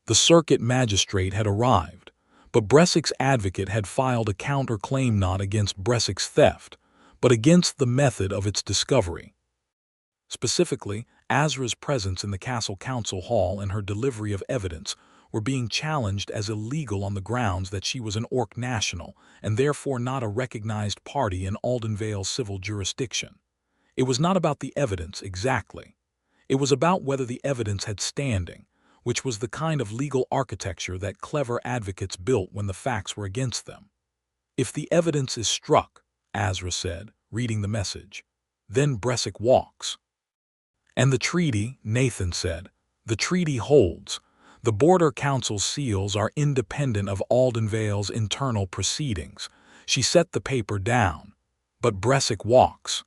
The circuit magistrate had arrived, but Bressick's advocate had filed a counter-claim not against Bressick's theft, but against the method of its discovery. Specifically, Azra's presence in the Castle Council Hall and her delivery of evidence were being challenged as illegal on the grounds that she was an Orc national and therefore not a recognized party in Aldenvale's civil jurisdiction. It was not about the evidence exactly. It was about whether the evidence had standing, which was the kind of legal architecture that clever advocates built when the facts were against them. If the evidence is struck, Azra said, reading the message, then Bressick walks. And the treaty, Nathan said, the treaty holds. The Border Council's seals are independent of Aldenvale's internal proceedings. She set the paper down. But Bressick walks.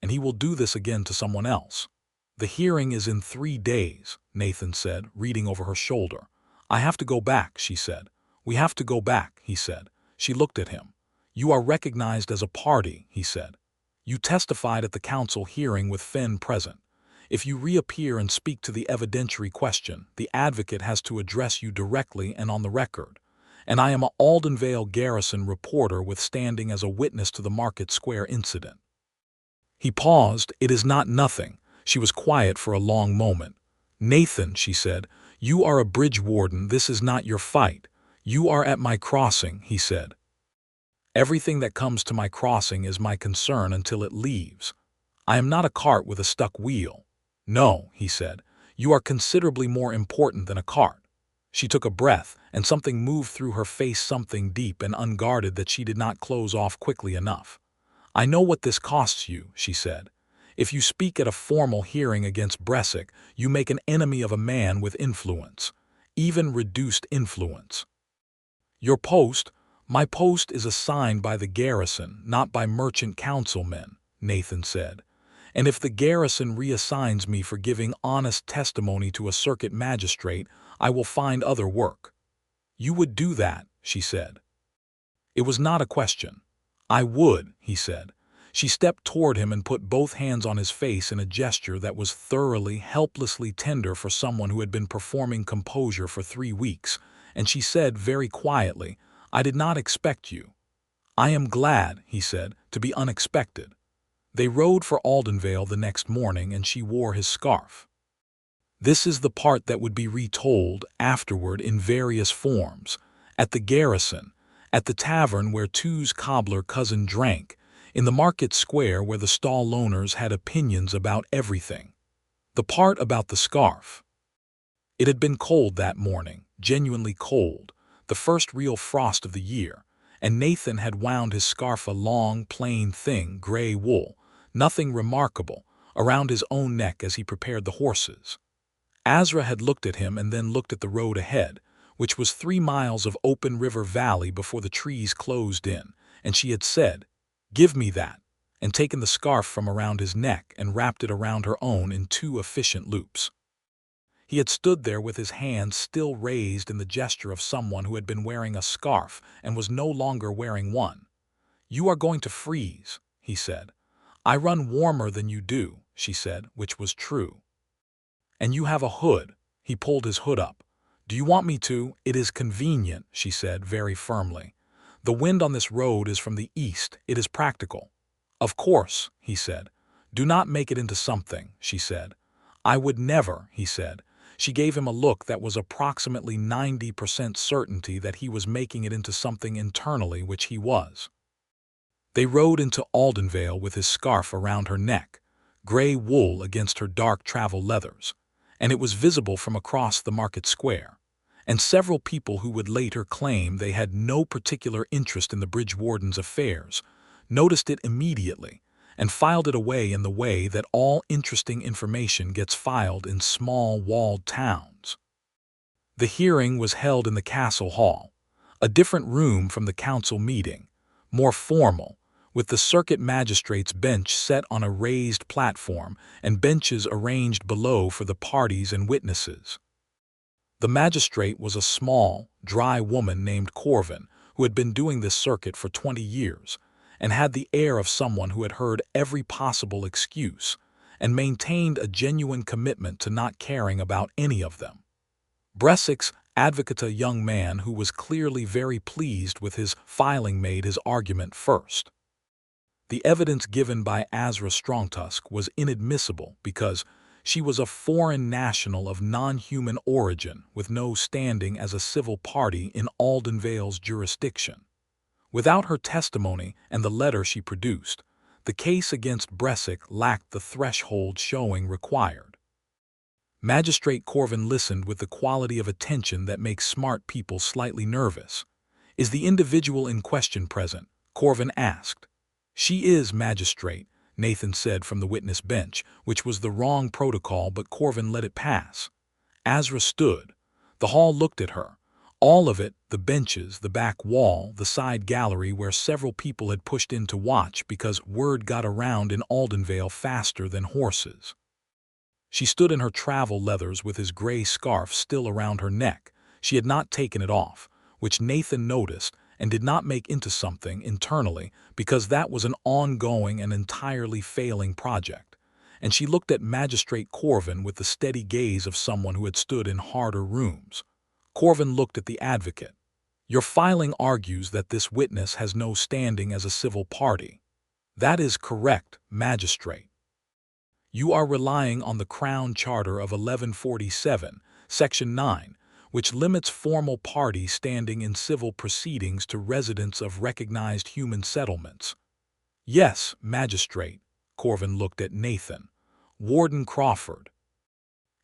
And he will do this again to someone else. The hearing is in 3 days, Nathan said, reading over her shoulder. I have to go back, she said. We have to go back, he said. She looked at him. You are recognized as a party, he said. You testified at the council hearing with Fenn present. If you reappear and speak to the evidentiary question, the advocate has to address you directly and on the record. And I am a Aldenvale garrison reporter with standing as a witness to the Market Square incident. He paused. It is not nothing. She was quiet for a long moment. Nathan, she said, you are a bridge warden. This is not your fight. You are at my crossing, he said. Everything that comes to my crossing is my concern until it leaves. I am not a cart with a stuck wheel. No, he said, you are considerably more important than a cart. She took a breath, and something moved through her face, something deep and unguarded that she did not close off quickly enough. I know what this costs you, she said. If you speak at a formal hearing against Bressick, you make an enemy of a man with influence, even reduced influence. Your post, my post is assigned by the garrison, not by merchant councilmen, Nathan said. And if the garrison reassigns me for giving honest testimony to a circuit magistrate, I will find other work. You would do that, she said. It was not a question. I would, he said. She stepped toward him and put both hands on his face in a gesture that was thoroughly, helplessly tender for someone who had been performing composure for 3 weeks, and she said very quietly, I did not expect you. I am glad, he said, to be unexpected. They rode for Aldenvale the next morning, and she wore his scarf. This is the part that would be retold afterward in various forms, at the garrison, at the tavern where Two's cobbler cousin drank, in the market square where the stall owners had opinions about everything. The part about the scarf. It had been cold that morning, genuinely cold, the first real frost of the year, and Nathan had wound his scarf, a long, plain thing, gray wool, nothing remarkable, around his own neck as he prepared the horses. Azra had looked at him and then looked at the road ahead, which was 3 miles of open river valley before the trees closed in, and she had said, Give me that, and taken the scarf from around his neck and wrapped it around her own in 2 efficient loops. He had stood there with his hands still raised in the gesture of someone who had been wearing a scarf and was no longer wearing one. You are going to freeze, he said. I run warmer than you do, she said, which was true. And you have a hood. He pulled his hood up. Do you want me to? It is convenient, she said very firmly. The wind on this road is from the east. It is practical. Of course, he said. Do not make it into something, she said. I would never, he said. She gave him a look that was approximately 90% certainty that he was making it into something internally, which he was. They rode into Aldenvale with his scarf around her neck, gray wool against her dark travel leathers, and it was visible from across the market square. And several people who would later claim they had no particular interest in the bridge warden's affairs noticed it immediately and filed it away in the way that all interesting information gets filed in small walled towns. The hearing was held in the castle hall, a different room from the council meeting, more formal, with the circuit magistrate's bench set on a raised platform and benches arranged below for the parties and witnesses. The magistrate was a small, dry woman named Corvin, who had been doing this circuit for 20 years, and had the air of someone who had heard every possible excuse and maintained a genuine commitment to not caring about any of them. Bressik's advocate, a young man who was clearly very pleased with his filing, made his argument first. The evidence given by Azra Strongtusk was inadmissible because she was a foreign national of non-human origin with no standing as a civil party in Aldenvale's jurisdiction. Without her testimony and the letter she produced, the case against Bressik lacked the threshold showing required. Magistrate Corvin listened with the quality of attention that makes smart people slightly nervous. "Is the individual in question present?" Corvin asked. "She is, magistrate," Nathan said from the witness bench, which was the wrong protocol, but Corvin let it pass. Azra stood. The hall looked at her. All of it, the benches, the back wall, the side gallery where several people had pushed in to watch because word got around in Aldenvale faster than horses. She stood in her travel leathers with his gray scarf still around her neck. She had not taken it off, which Nathan noticed and did not make into something internally because that was an ongoing and entirely failing project. And she looked at Magistrate Corvin with the steady gaze of someone who had stood in harder rooms. Corvin looked at the advocate. "Your filing argues that this witness has no standing as a civil party." "That is correct, magistrate. You are relying on the Crown Charter of 1147, Section 9, which limits formal party standing in civil proceedings to residents of recognized human settlements." "Yes, magistrate." Corvin looked at Nathan. "Warden Crawford.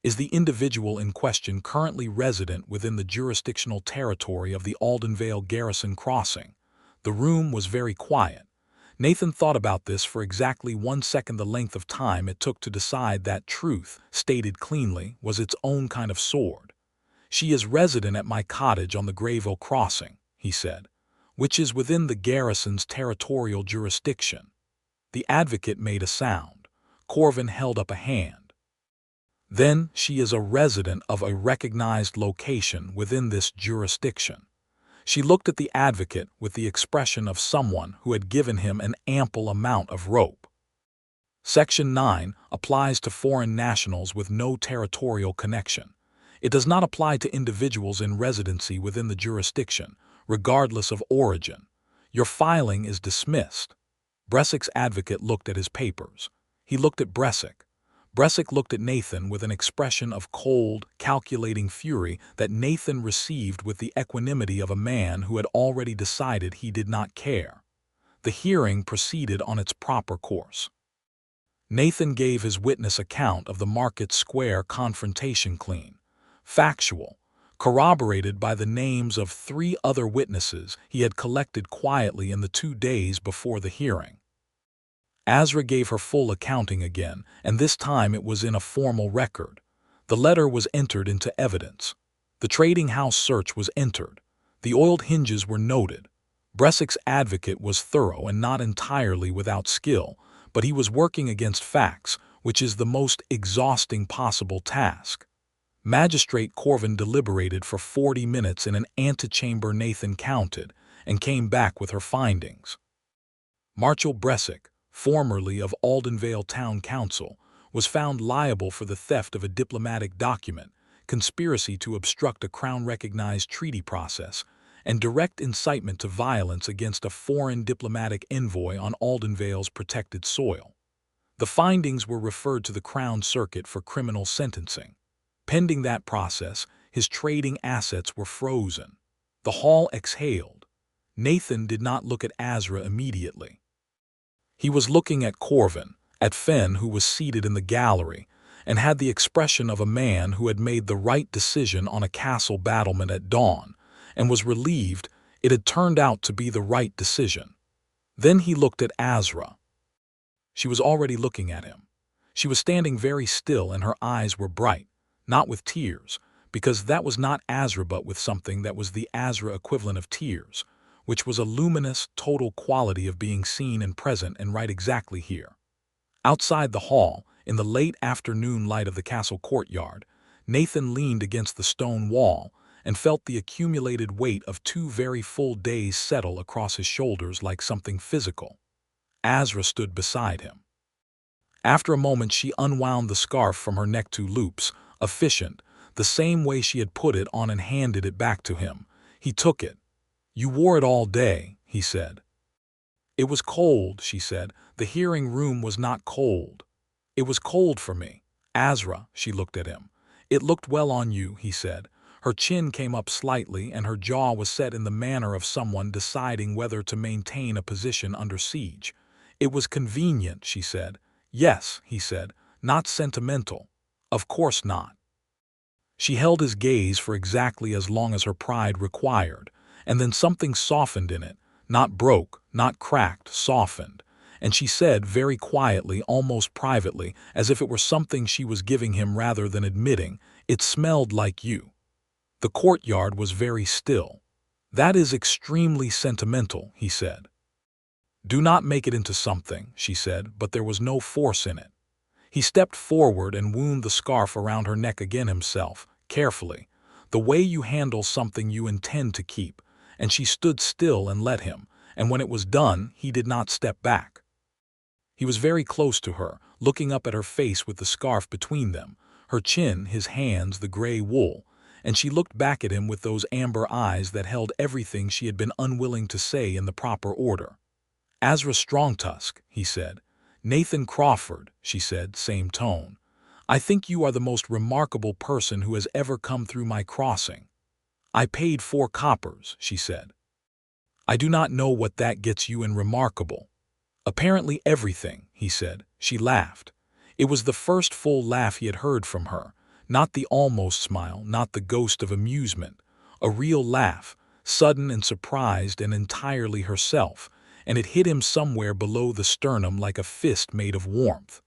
Is the individual in question currently resident within the jurisdictional territory of the Aldenvale Garrison Crossing?" The room was very quiet. Nathan thought about this for exactly 1 second, the length of time it took to decide that truth, stated cleanly, was its own kind of sword. "She is resident at my cottage on the Greyveil crossing," he said, "which is within the garrison's territorial jurisdiction." The advocate made a sound. Corvin held up a hand. "Then she is a resident of a recognized location within this jurisdiction." She looked at the advocate with the expression of someone who had given him an ample amount of rope. "Section 9 applies to foreign nationals with no territorial connection. It does not apply to individuals in residency within the jurisdiction, regardless of origin. Your filing is dismissed." Bressik's advocate looked at his papers. He looked at Bressik. Bressik looked at Nathan with an expression of cold, calculating fury that Nathan received with the equanimity of a man who had already decided he did not care. The hearing proceeded on its proper course. Nathan gave his witness account of the Market Square confrontation clean, factual, corroborated by the names of 3 other witnesses he had collected quietly in the 2 days before the hearing. Azra gave her full accounting again, and this time it was in a formal record. The letter was entered into evidence. The trading house search was entered. The oiled hinges were noted. Bressik's advocate was thorough and not entirely without skill, but he was working against facts, which is the most exhausting possible task. Magistrate Corvin deliberated for 40 minutes in an antechamber. Nathan counted and came back with her findings. Marshal Bressik, formerly of Aldenvale Town Council, was found liable for the theft of a diplomatic document, conspiracy to obstruct a Crown-recognized treaty process, and direct incitement to violence against a foreign diplomatic envoy on Aldenvale's protected soil. The findings were referred to the Crown Circuit for criminal sentencing. Pending that process, his trading assets were frozen. The hall exhaled. Nathan did not look at Azra immediately. He was looking at Corvin, at Fen, who was seated in the gallery, and had the expression of a man who had made the right decision on a castle battlement at dawn, and was relieved it had turned out to be the right decision. Then he looked at Azra. She was already looking at him. She was standing very still and her eyes were bright, not with tears, because that was not Azra but with something that was the Azra equivalent of tears, which was a luminous, total quality of being seen and present and right exactly here. Outside the hall, in the late afternoon light of the castle courtyard, Nathan leaned against the stone wall and felt the accumulated weight of 2 very full days settle across his shoulders like something physical. Azra stood beside him. After a moment she unwound the scarf from her neck 2 loops, efficient, the same way she had put it on and handed it back to him. He took it. "You wore it all day," he said. "It was cold," she said. "The hearing room was not cold. It was cold for me." "Azra," she looked at him. "It looked well on you," he said. Her chin came up slightly and her jaw was set in the manner of someone deciding whether to maintain a position under siege. "It was convenient," she said. "Yes," he said. "Not sentimental." "Of course not." She held his gaze for exactly as long as her pride required, and then something softened in it, not broke, not cracked, softened. And she said very quietly, almost privately, as if it were something she was giving him rather than admitting, "It smelled like you." The courtyard was very still. "That is extremely sentimental," he said. "Do not make it into something," she said, but there was no force in it. He stepped forward and wound the scarf around her neck again himself, carefully, the way you handle something you intend to keep, and she stood still and let him, and when it was done, he did not step back. He was very close to her, looking up at her face with the scarf between them, her chin, his hands, the gray wool, and she looked back at him with those amber eyes that held everything she had been unwilling to say in the proper order. "Azra Strongtusk," he said. "Nathan Crawford," she said, same tone. "I think you are the most remarkable person who has ever come through my crossing." "I paid 4 coppers," she said. "I do not know what that gets you in remarkable." "Apparently everything," he said. She laughed. It was the first full laugh he had heard from her, not the almost smile, not the ghost of amusement, a real laugh, sudden and surprised and entirely herself, and it hit him somewhere below the sternum like a fist made of warmth.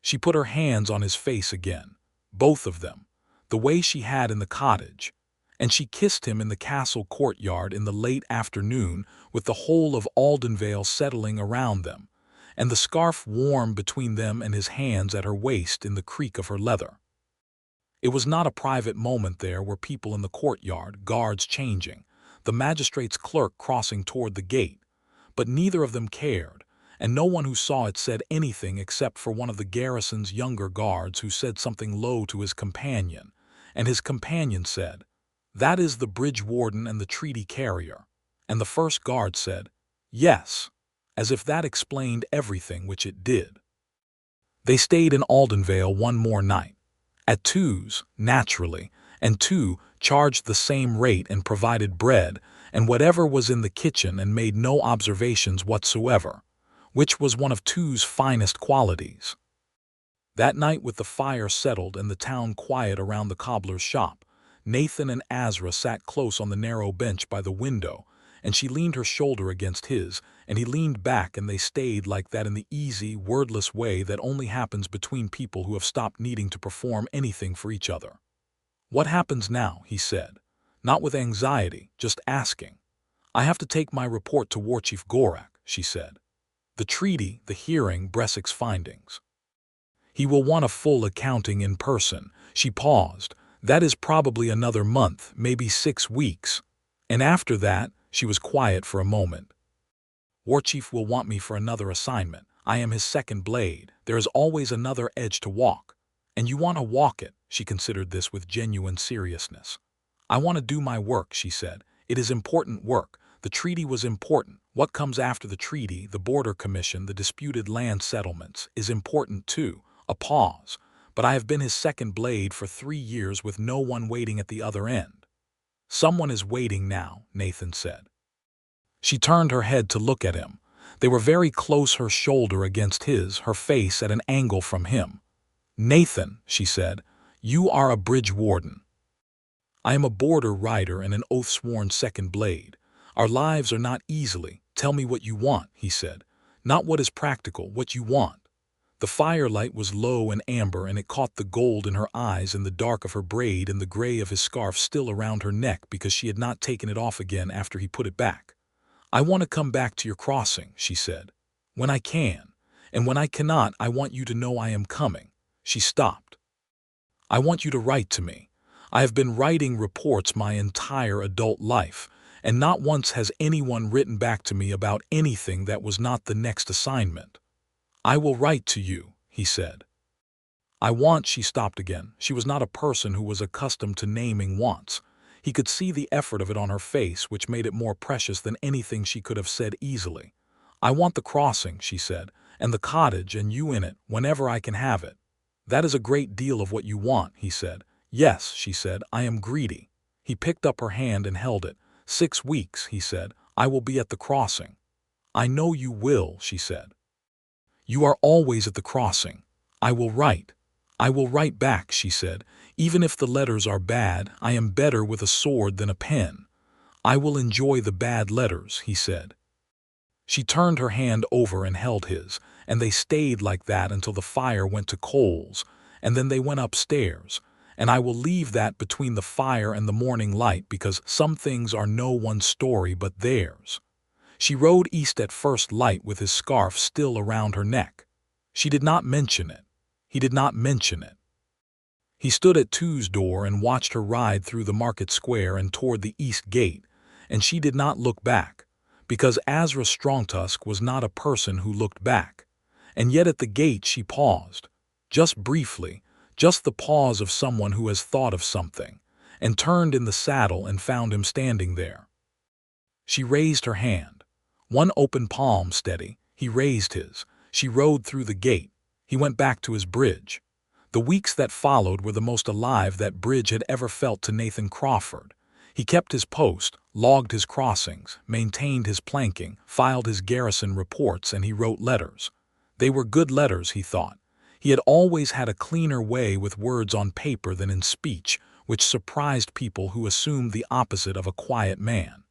She put her hands on his face again, both of them, the way she had in the cottage, and she kissed him in the castle courtyard in the late afternoon with the whole of Aldenvale settling around them, and the scarf warm between them and his hands at her waist in the creak of her leather. It was not a private moment. There were people in the courtyard, guards changing, the magistrate's clerk crossing toward the gate, but neither of them cared, and no one who saw it said anything except for one of the garrison's younger guards who said something low to his companion, and his companion said, "That is the bridge warden and the treaty carrier," and the first guard said, "Yes," as if that explained everything, which it did. They stayed in Aldenvale one more night. At 2's, naturally, and 2 charged the same rate and provided bread and whatever was in the kitchen and made no observations whatsoever, which was one of 2's finest qualities. That night, with the fire settled and the town quiet around the cobbler's shop, Nathan and Azra sat close on the narrow bench by the window, and she leaned her shoulder against his, and he leaned back, and they stayed like that in the easy, wordless way that only happens between people who have stopped needing to perform anything for each other. "What happens now?" he said, not with anxiety, just asking. "I have to take my report to Warchief Gorak," she said. "The treaty, the hearing, Bressik's findings. He will want a full accounting in person." She paused. "That is probably another month, maybe 6 weeks. And after that," she was quiet for a moment. "Warchief will want me for another assignment. I am his second blade. There is always another edge to walk. And you want to walk it." She considered this with genuine seriousness. "I want to do my work," she said. "It is important work. The treaty was important. What comes after the treaty, the border commission, the disputed land settlements, is important too." A pause. but I have been his second blade for 3 years with no one waiting at the other end." "Someone is waiting now," Nathan said. She turned her head to look at him. They were very close, her shoulder against his, her face at an angle from him. "Nathan," she said, "you are a bridge warden." "I am a border rider and an oath-sworn second blade. Our lives are not easily. Tell me what you want," he said. "Not what is practical, what you want." The firelight was low and amber, and it caught the gold in her eyes and the dark of her braid and the gray of his scarf still around her neck because she had not taken it off again after he put it back. "I want to come back to your crossing," she said. "When I can. And when I cannot, I want you to know I am coming." She stopped. "I want you to write to me. I have been writing reports my entire adult life, and not once has anyone written back to me about anything that was not the next assignment." "I will write to you," he said. She stopped again. She was not a person who was accustomed to naming wants. He could see the effort of it on her face, which made it more precious than anything she could have said easily. "I want the crossing," she said, "and the cottage and you in it, whenever I can have it." "That is a great deal of what you want," he said. "Yes," she said, "I am greedy." He picked up her hand and held it. 6 weeks, he said. "I will be at the crossing." "I know you will," she said. "You are always at the crossing." "I will write." "I will write back," she said. "Even if the letters are bad, I am better with a sword than a pen." "I will enjoy the bad letters," he said. She turned her hand over and held his, and they stayed like that until the fire went to coals, and then they went upstairs. And I will leave that between the fire and the morning light, because some things are no one's story but theirs. She rode east at first light with his scarf still around her neck. She did not mention it. He did not mention it. He stood at Tu's door and watched her ride through the market square and toward the east gate, and she did not look back, because Azra Strongtusk was not a person who looked back. And yet at the gate she paused, just briefly, just the pause of someone who has thought of something, and turned in the saddle and found him standing there. She raised her hand. One open palm steady, he raised his. She rode through the gate. He went back to his bridge. The weeks that followed were the most alive that bridge had ever felt to Nathan Crawford. He kept his post, logged his crossings, maintained his planking, filed his garrison reports, and he wrote letters. They were good letters, he thought. He had always had a cleaner way with words on paper than in speech, which surprised people who assumed the opposite of a quiet man.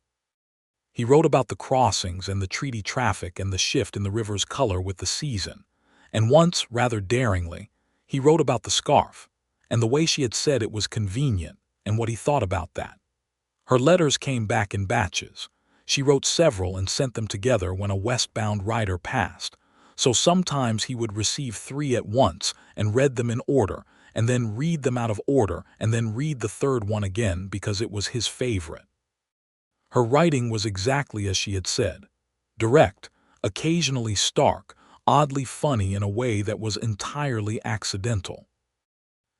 He wrote about the crossings and the treaty traffic and the shift in the river's color with the season. And once, rather daringly, he wrote about the scarf, and the way she had said it was convenient, and what he thought about that. Her letters came back in batches. She wrote several and sent them together when a westbound rider passed. So sometimes he would receive 3 at once and read them in order, and then read them out of order, and then read the third one again because it was his favorite. Her writing was exactly as she had said. Direct, occasionally stark, oddly funny in a way that was entirely accidental.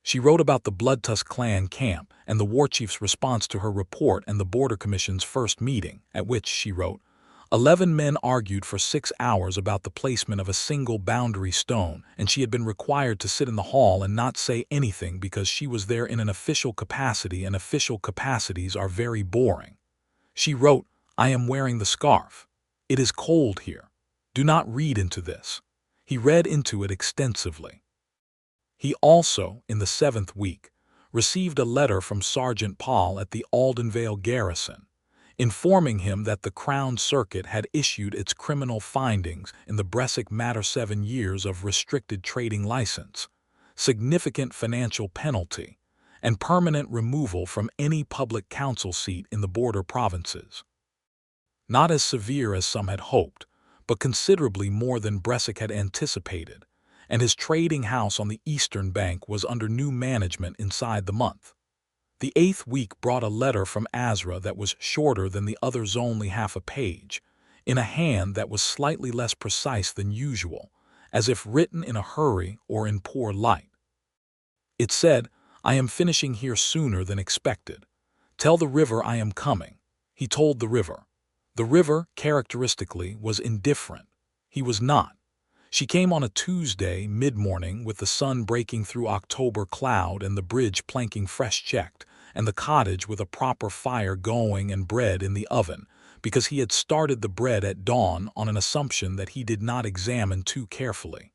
She wrote about the Bloodtusk clan camp and the warchief's response to her report and the Border Commission's first meeting, at which, she wrote, 11 men argued for 6 hours about the placement of a single boundary stone, and she had been required to sit in the hall and not say anything because she was there in an official capacity, and official capacities are very boring. She wrote, "I am wearing the scarf. It is cold here. Do not read into this." He read into it extensively. He also, in the 7th week, received a letter from Sergeant Paul at the Aldenvale garrison, informing him that the Crown Circuit had issued its criminal findings in the Bressic matter 7 years of restricted trading license, significant financial penalty, and permanent removal from any public council seat in the border provinces. Not as severe as some had hoped, but considerably more than Bressic had anticipated, and his trading house on the eastern bank was under new management inside the month. The 8th week brought a letter from Azra that was shorter than the others, only half a page, in a hand that was slightly less precise than usual, as if written in a hurry or in poor light. It said, "I am finishing here sooner than expected. Tell the river I am coming." He told the river. The river, characteristically, was indifferent. He was not. She came on a Tuesday, mid-morning, with the sun breaking through October cloud and the bridge planking fresh-checked, and the cottage with a proper fire going and bread in the oven, because he had started the bread at dawn on an assumption that he did not examine too carefully.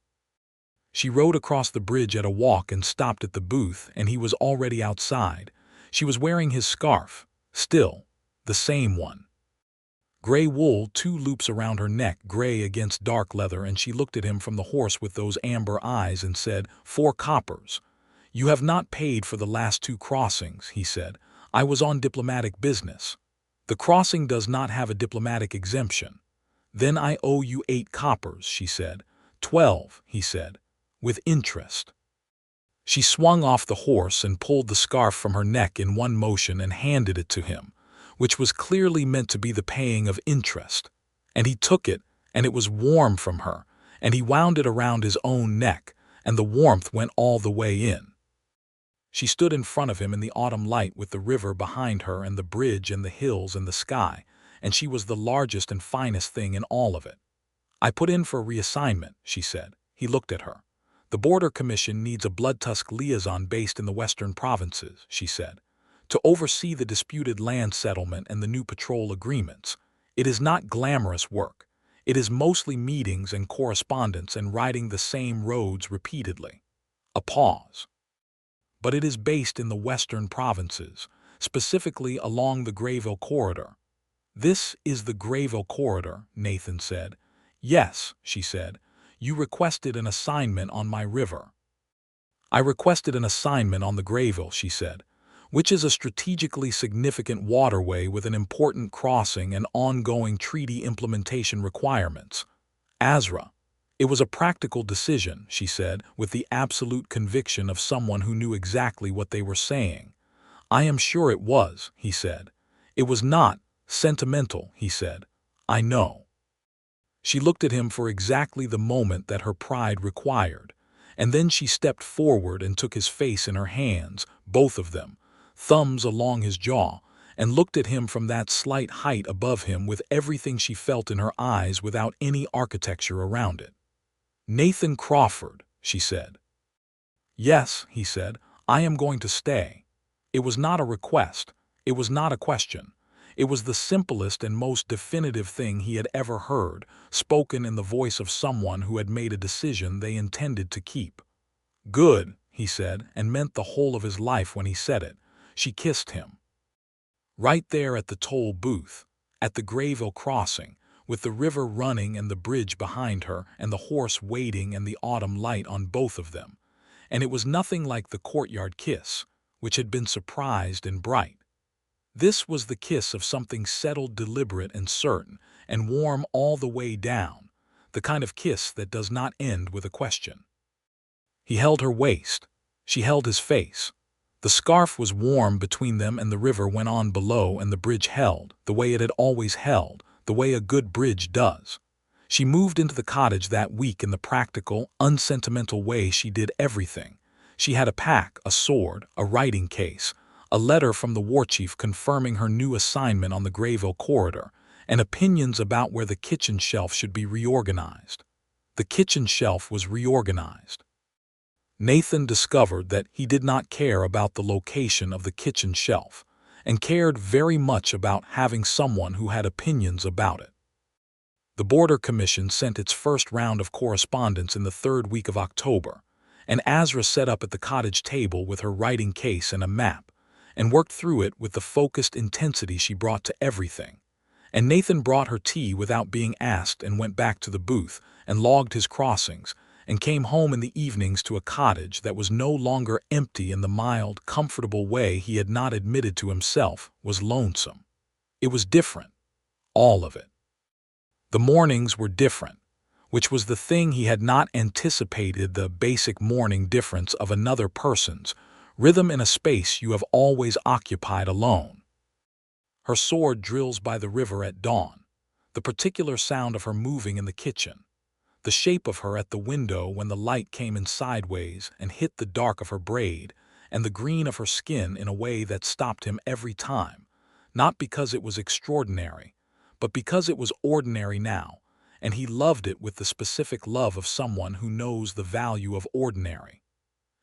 She rode across the bridge at a walk and stopped at the booth, and he was already outside. She was wearing his scarf, still, the same one. Gray wool, 2 loops around her neck, gray against dark leather, and she looked at him from the horse with those amber eyes and said, 4 coppers. You have not paid for the last 2 crossings, he said. I was on diplomatic business. The crossing does not have a diplomatic exemption. Then I owe you 8 coppers, she said. 12, he said, with interest. She swung off the horse and pulled the scarf from her neck in one motion and handed it to him, which was clearly meant to be the paying of interest. And he took it, and it was warm from her, and he wound it around his own neck, and the warmth went all the way in. She stood in front of him in the autumn light with the river behind her and the bridge and the hills and the sky, and she was the largest and finest thing in all of it. I put in for a reassignment, she said. He looked at her. The Border Commission needs a Bloodtusk liaison based in the western provinces, she said, to oversee the disputed land settlement and the new patrol agreements. It is not glamorous work. It is mostly meetings and correspondence and riding the same roads repeatedly. A pause. But it is based in the western provinces, specifically along the Greyveil corridor. This is the Greyveil corridor, Nathan said. Yes, she said. You requested an assignment on my river. I requested an assignment on the Greyveil, she said, which is a strategically significant waterway with an important crossing and ongoing treaty implementation requirements. Azra. It was a practical decision, she said, with the absolute conviction of someone who knew exactly what they were saying. I am sure it was, he said. It was not sentimental, he said. I know. She looked at him for exactly the moment that her pride required, and then she stepped forward and took his face in her hands, both of them, thumbs along his jaw, and looked at him from that slight height above him with everything she felt in her eyes without any architecture around it. Nathan Crawford, she said. Yes, he said, I am going to stay. It was not a request. It was not a question. It was the simplest and most definitive thing he had ever heard, spoken in the voice of someone who had made a decision they intended to keep. Good, he said, and meant the whole of his life when he said it. She kissed him. Right there at the toll booth, at the Greyveil crossing, with the river running and the bridge behind her and the horse waiting and the autumn light on both of them. And it was nothing like the courtyard kiss, which had been surprised and bright. This was the kiss of something settled, deliberate, and certain, and warm all the way down, the kind of kiss that does not end with a question. He held her waist. She held his face. The scarf was warm between them, and the river went on below, and the bridge held, the way it had always held, the way a good bridge does. She moved into the cottage that week in the practical, unsentimental way she did everything. She had a pack, a sword, a writing case, a letter from the warchief confirming her new assignment on the Greyveil corridor, and opinions about where the kitchen shelf should be reorganized. The kitchen shelf was reorganized. Nathan discovered that he did not care about the location of the kitchen shelf, and cared very much about having someone who had opinions about it. The Border Commission sent its first round of correspondence in the 3rd week of October, and Azra sat up at the cottage table with her writing case and a map, and worked through it with the focused intensity she brought to everything. And Nathan brought her tea without being asked and went back to the booth and logged his crossings, and came home in the evenings to a cottage that was no longer empty in the mild, comfortable way he had not admitted to himself was lonesome. It was different, all of it. The mornings were different, which was the thing he had not anticipated, the basic morning difference of another person's, rhythm in a space you have always occupied alone. Her sword drills by the river at dawn, the particular sound of her moving in the kitchen, the shape of her at the window when the light came in sideways and hit the dark of her braid, and the green of her skin in a way that stopped him every time, not because it was extraordinary, but because it was ordinary now, and he loved it with the specific love of someone who knows the value of ordinary.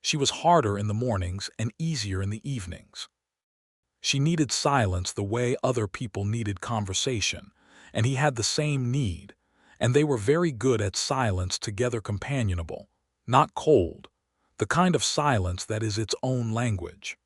She was harder in the mornings and easier in the evenings. She needed silence the way other people needed conversation, and he had the same need, and they were very good at silence together, companionable, not cold, the kind of silence that is its own language.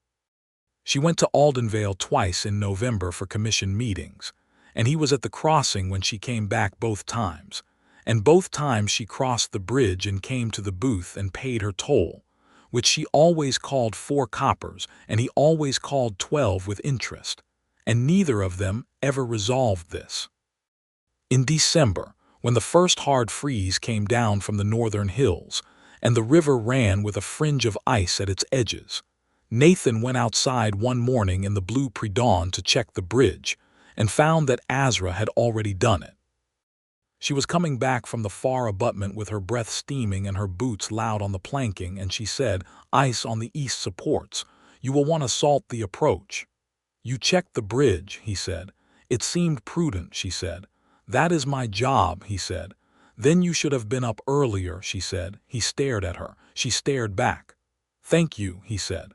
She went to Aldenvale twice in November for commission meetings, and he was at the crossing when she came back both times, and both times she crossed the bridge and came to the booth and paid her toll, which she always called 4 coppers, and he always called 12 with interest, and neither of them ever resolved this. In December, when the first hard freeze came down from the northern hills, and the river ran with a fringe of ice at its edges, Nathan went outside one morning in the blue pre-dawn to check the bridge, and found that Azra had already done it. She was coming back from the far abutment with her breath steaming and her boots loud on the planking, and she said, "Ice on the east supports. You will want to salt the approach." "You checked the bridge," he said. "It seemed prudent," she said. "That is my job," he said. "Then you should have been up earlier," she said. He stared at her. She stared back. "Thank you," he said.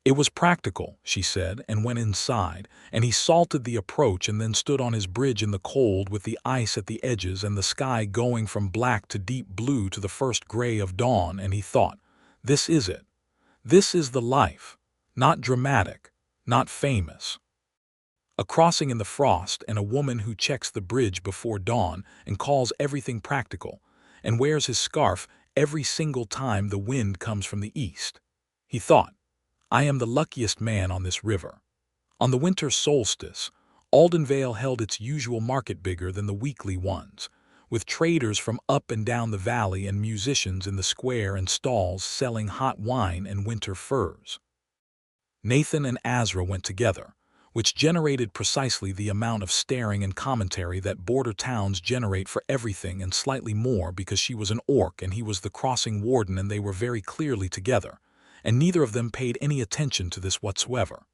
"It was practical," she said, and went inside, and he salted the approach and then stood on his bridge in the cold with the ice at the edges and the sky going from black to deep blue to the first gray of dawn, and he thought, "This is it. This is the life. Not dramatic, not famous. A crossing in the frost and a woman who checks the bridge before dawn and calls everything practical, and wears his scarf every single time the wind comes from the east." He thought, "I am the luckiest man on this river." On the winter solstice, Aldenvale held its usual market bigger than the weekly ones, with traders from up and down the valley and musicians in the square and stalls selling hot wine and winter furs. Nathan and Azra went together, which generated precisely the amount of staring and commentary that border towns generate for everything and slightly more, because she was an orc and he was the crossing warden, and they were very clearly together, and neither of them paid any attention to this whatsoever.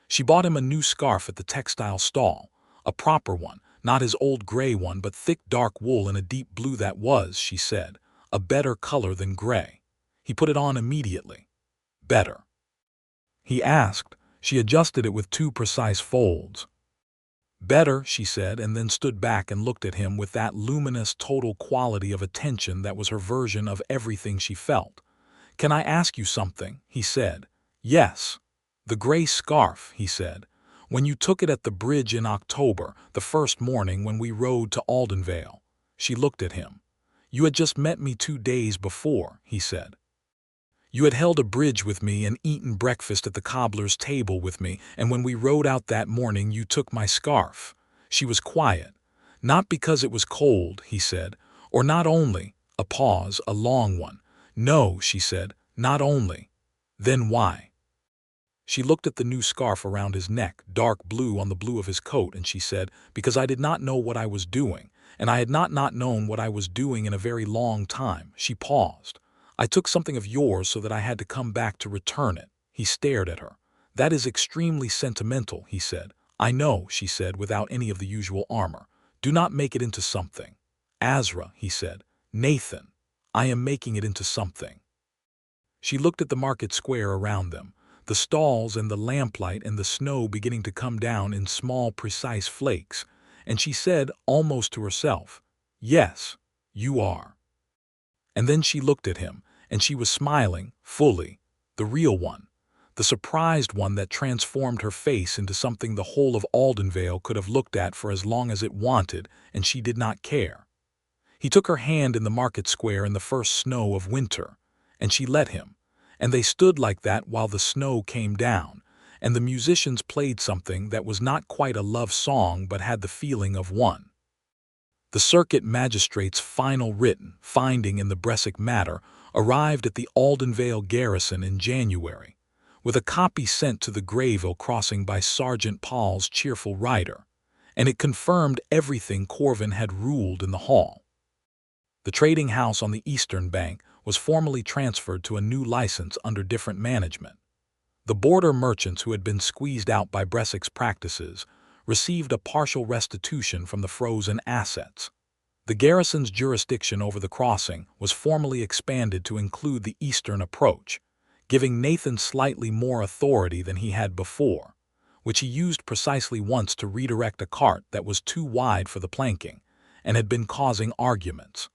She bought him a new scarf at the textile stall, a proper one, not his old gray one, but thick dark wool in a deep blue that was, she said, a better color than gray. He put it on immediately. "Better?" he asked. She adjusted it with 2 precise folds. "Better," she said, and then stood back and looked at him with that luminous total quality of attention that was her version of everything she felt. "Can I ask you something?" he said. "Yes." "The gray scarf," he said. "When you took it at the bridge in October, the first morning when we rode to Aldenvale." She looked at him. "You had just met me 2 days before," he said. "You had held a bridge with me and eaten breakfast at the cobbler's table with me, and when we rode out that morning you took my scarf." She was quiet. "Not because it was cold," he said, "or not only—" a pause, a long one. "No," she said, "not only." "Then why?" She looked at the new scarf around his neck, dark blue on the blue of his coat, and she said, "Because I did not know what I was doing, and I had not known what I was doing in a very long time." She paused. "I took something of yours so that I had to come back to return it." He stared at her. "That is extremely sentimental," he said. "I know," she said, without any of the usual armor. "Do not make it into something." "Azra," he said. "Nathan, I am making it into something." She looked at the market square around them, the stalls and the lamplight and the snow beginning to come down in small, precise flakes, and she said, almost to herself, "Yes, you are." And then she looked at him, and she was smiling, fully, the real one, the surprised one that transformed her face into something the whole of Aldenvale could have looked at for as long as it wanted, and she did not care. He took her hand in the market square in the first snow of winter, and she let him, and they stood like that while the snow came down, and the musicians played something that was not quite a love song but had the feeling of one. The circuit magistrate's final written finding in the Bressic matter arrived at the Aldenvale garrison in January, with a copy sent to the Greyveil crossing by Sergeant Paul's cheerful rider, and it confirmed everything Corvin had ruled in the hall. The trading house on the eastern bank was formally transferred to a new license under different management. The border merchants who had been squeezed out by Bressic's practices received a partial restitution from the frozen assets. The garrison's jurisdiction over the crossing was formally expanded to include the eastern approach, giving Nathan slightly more authority than he had before, which he used precisely once to redirect a cart that was too wide for the planking and had been causing arguments.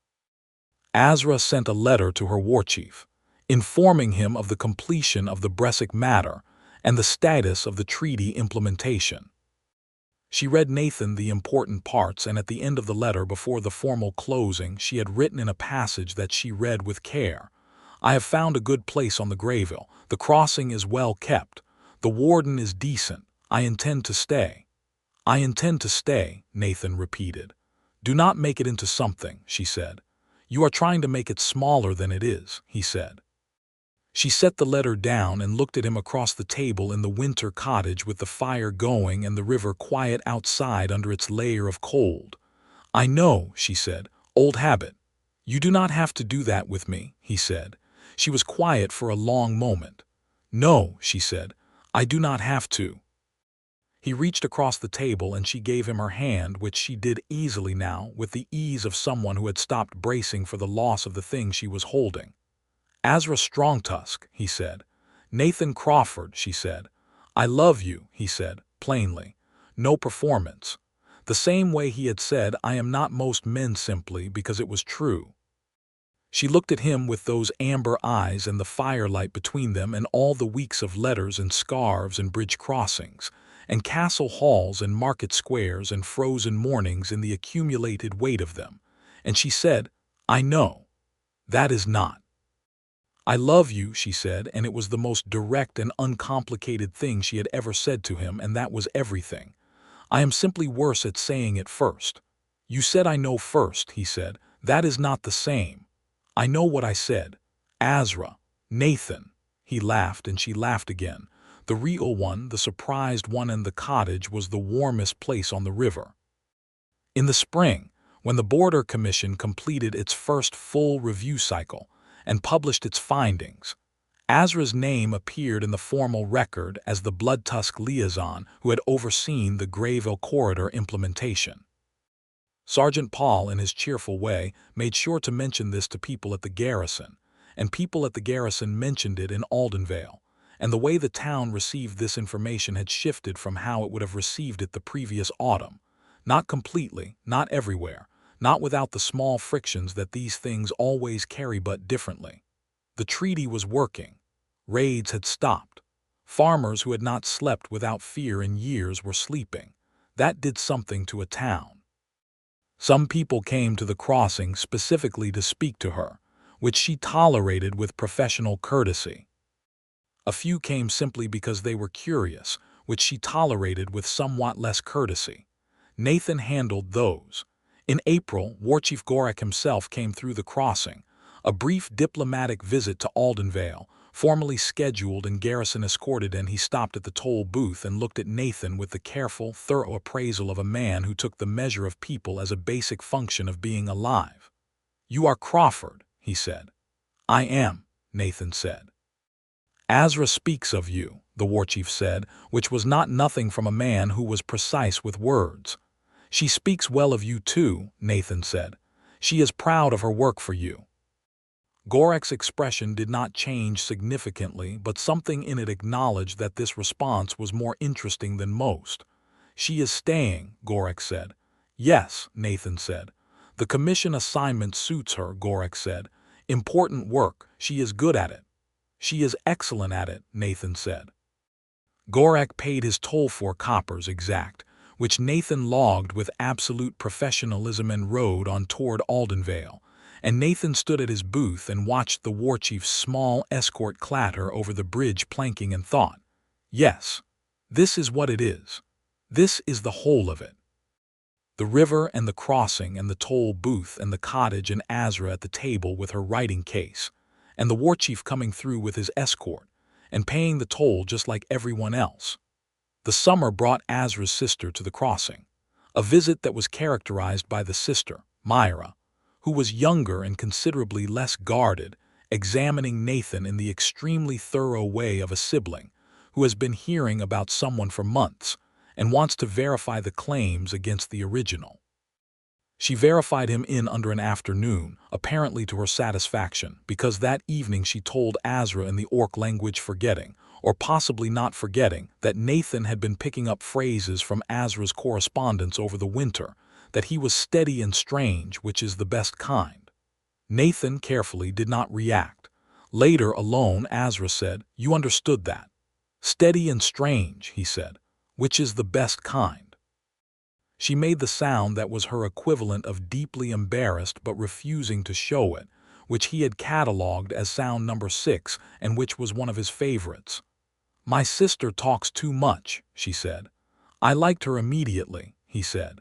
Azra sent a letter to her warchief, informing him of the completion of the Bressic matter and the status of the treaty implementation. She read Nathan the important parts, and at the end of the letter before the formal closing she had written in a passage that she read with care, "I have found a good place on the Greyveil. The crossing is well kept. The warden is decent. I intend to stay." "I intend to stay," Nathan repeated. "Do not make it into something," she said. "You are trying to make it smaller than it is," he said. She set the letter down and looked at him across the table in the winter cottage with the fire going and the river quiet outside under its layer of cold. "I know," she said, "old habit." "You do not have to do that with me," he said. She was quiet for a long moment. "No," she said, "I do not have to." He reached across the table and she gave him her hand, which she did easily now, with the ease of someone who had stopped bracing for the loss of the thing she was holding. "Azra Strongtusk," he said. "Nathan Crawford," she said. "I love you," he said, plainly. No performance. The same way he had said, "I am not most men," simply because it was true. She looked at him with those amber eyes and the firelight between them and all the weeks of letters and scarves and bridge crossings, and castle halls and market squares and frozen mornings in the accumulated weight of them, and she said, "I know. That is not." "I love you," she said, and it was the most direct and uncomplicated thing she had ever said to him, and that was everything. "I am simply worse at saying it first." "You said I know first," he said. "That is not the same." "I know what I said. Azra. Nathan." He laughed and she laughed again. The real one, the surprised one, and the cottage was the warmest place on the river. In the spring, when the Border Commission completed its first full review cycle and published its findings, Azra's name appeared in the formal record as the Bloodtusk liaison who had overseen the Greyveil corridor implementation. Sergeant Paul, in his cheerful way, made sure to mention this to people at the garrison, and people at the garrison mentioned it in Aldenvale, and the way the town received this information had shifted from how it would have received it the previous autumn. Not completely, not everywhere, not without the small frictions that these things always carry, but differently. The treaty was working. Raids had stopped. Farmers who had not slept without fear in years were sleeping. That did something to a town. Some people came to the crossing specifically to speak to her, which she tolerated with professional courtesy. A few came simply because they were curious, which she tolerated with somewhat less courtesy. Nathan handled those. In April, Warchief Gorek himself came through the crossing, a brief diplomatic visit to Aldenvale, formally scheduled and garrison escorted, and he stopped at the toll booth and looked at Nathan with the careful, thorough appraisal of a man who took the measure of people as a basic function of being alive. "You are Crawford," he said. "I am," Nathan said. "Azra speaks of you," the warchief said, which was not nothing from a man who was precise with words. "She speaks well of you too," Nathan said. "She is proud of her work for you." Gorek's expression did not change significantly, but something in it acknowledged that this response was more interesting than most. "She is staying," Gorek said. "Yes," Nathan said. "The commission assignment suits her," Gorek said. "Important work. She is good at it." "She is excellent at it," Nathan said. Gorek paid his toll 4 coppers exact, which Nathan logged with absolute professionalism and rode on toward Aldenvale, and Nathan stood at his booth and watched the warchief's small escort clatter over the bridge planking and thought, "Yes, this is what it is. This is the whole of it." The river and the crossing and the toll booth and the cottage and Azra at the table with her writing case, and the warchief coming through with his escort, and paying the toll just like everyone else. The summer brought Azra's sister to the crossing, a visit that was characterized by the sister, Myra, who was younger and considerably less guarded, examining Nathan in the extremely thorough way of a sibling who has been hearing about someone for months and wants to verify the claims against the original. She verified him in under an afternoon, apparently to her satisfaction, because that evening she told Azra in the orc language, forgetting, or possibly not forgetting, that Nathan had been picking up phrases from Azra's correspondence over the winter, that he was steady and strange, which is the best kind. Nathan carefully did not react. Later, alone, Azra said, "You understood that." "Steady and strange," he said, "which is the best kind." She made the sound that was her equivalent of deeply embarrassed but refusing to show it, which he had catalogued as sound number 6 and which was one of his favorites. "My sister talks too much," she said. "I liked her immediately," he said.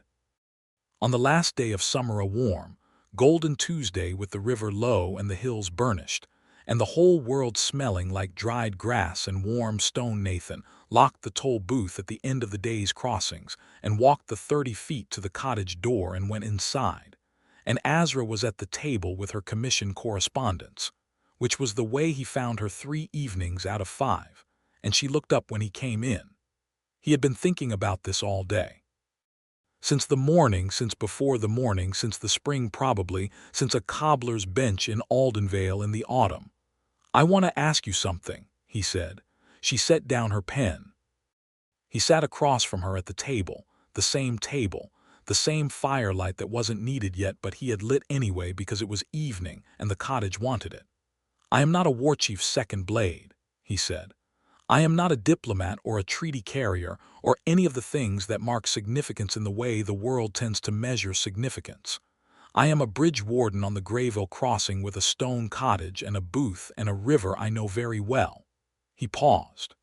On the last day of summer, a warm, golden Tuesday with the river low and the hills burnished, and the whole world smelling like dried grass and warm stone, Nathan locked the toll booth at the end of the day's crossings and walked the 30 feet to the cottage door and went inside. And Azra was at the table with her commission correspondence, which was the way he found her 3 evenings out of 5, and she looked up when he came in. He had been thinking about this all day. Since the morning, since before the morning, since the spring probably, since a cobbler's bench in Aldenvale in the autumn. "I want to ask you something," he said. She set down her pen. He sat across from her at the table, the same firelight that wasn't needed yet but he had lit anyway because it was evening and the cottage wanted it. "I am not a warchief's second blade," he said. "I am not a diplomat or a treaty carrier or any of the things that mark significance in the way the world tends to measure significance. I am a bridge warden on the Greyveil crossing with a stone cottage and a booth and a river I know very well." He paused.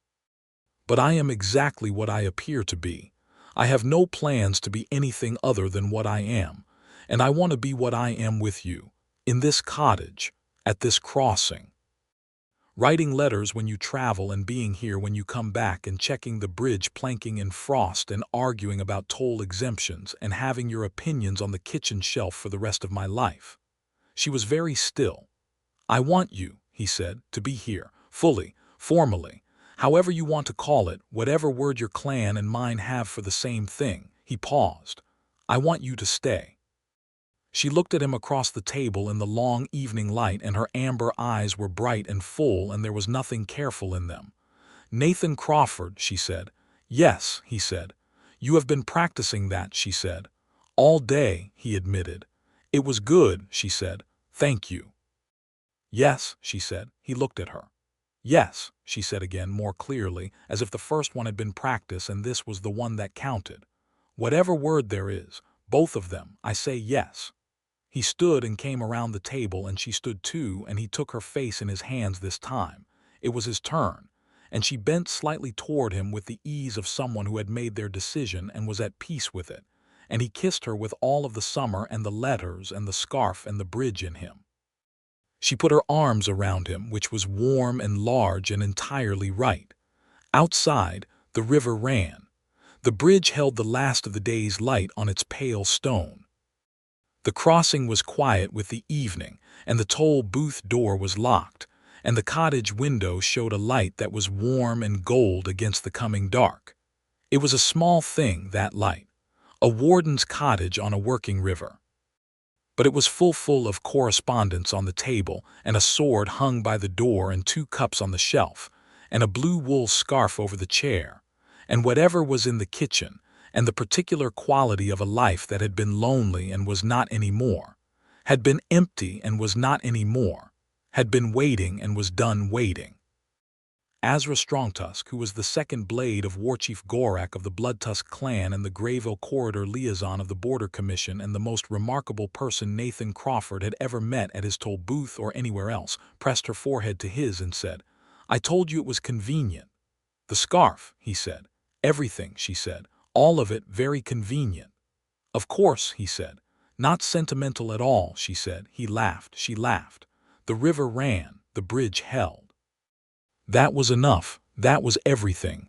"But I am exactly what I appear to be. I have no plans to be anything other than what I am, and I want to be what I am with you, in this cottage, at this crossing. Writing letters when you travel and being here when you come back and checking the bridge planking in frost and arguing about toll exemptions and having your opinions on the kitchen shelf for the rest of my life." She was very still. "I want you," he said, "to be here, fully, formally, however you want to call it, whatever word your clan and mine have for the same thing." He paused. "I want you to stay." She looked at him across the table in the long evening light, and her amber eyes were bright and full, and there was nothing careful in them. "Nathan Crawford," she said. "Yes," he said. "You have been practicing that," she said. "All day," he admitted. "It was good," she said. "Thank you." "Yes," she said. He looked at her. "Yes," she said again, more clearly, as if the first one had been practice and this was the one that counted. "Whatever word there is, both of them, I say yes." He stood and came around the table, and she stood too, and he took her face in his hands this time. It was his turn, and she bent slightly toward him with the ease of someone who had made their decision and was at peace with it, and he kissed her with all of the summer and the letters and the scarf and the bridge in him. She put her arms around him, which was warm and large and entirely right. Outside, the river ran. The bridge held the last of the day's light on its pale stone. The crossing was quiet with the evening, and the toll booth door was locked, and the cottage window showed a light that was warm and gold against the coming dark. It was a small thing, that light, a warden's cottage on a working river. But it was full of correspondence on the table, and a sword hung by the door, and 2 cups on the shelf, and a blue wool scarf over the chair, and whatever was in the kitchen, and the particular quality of a life that had been lonely and was not any more, had been empty and was not any more, had been waiting and was done waiting. Azra Strongtusk, who was the second blade of Warchief Gorak of the Bloodtusk clan and the Greyveil corridor liaison of the Border Commission and the most remarkable person Nathan Crawford had ever met at his toll booth or anywhere else, pressed her forehead to his and said, "I told you it was convenient." "The scarf," he said. "Everything," she said. "All of it very convenient." "Of course," he said. "Not sentimental at all," she said. He laughed. She laughed. The river ran. The bridge held. That was enough. That was everything.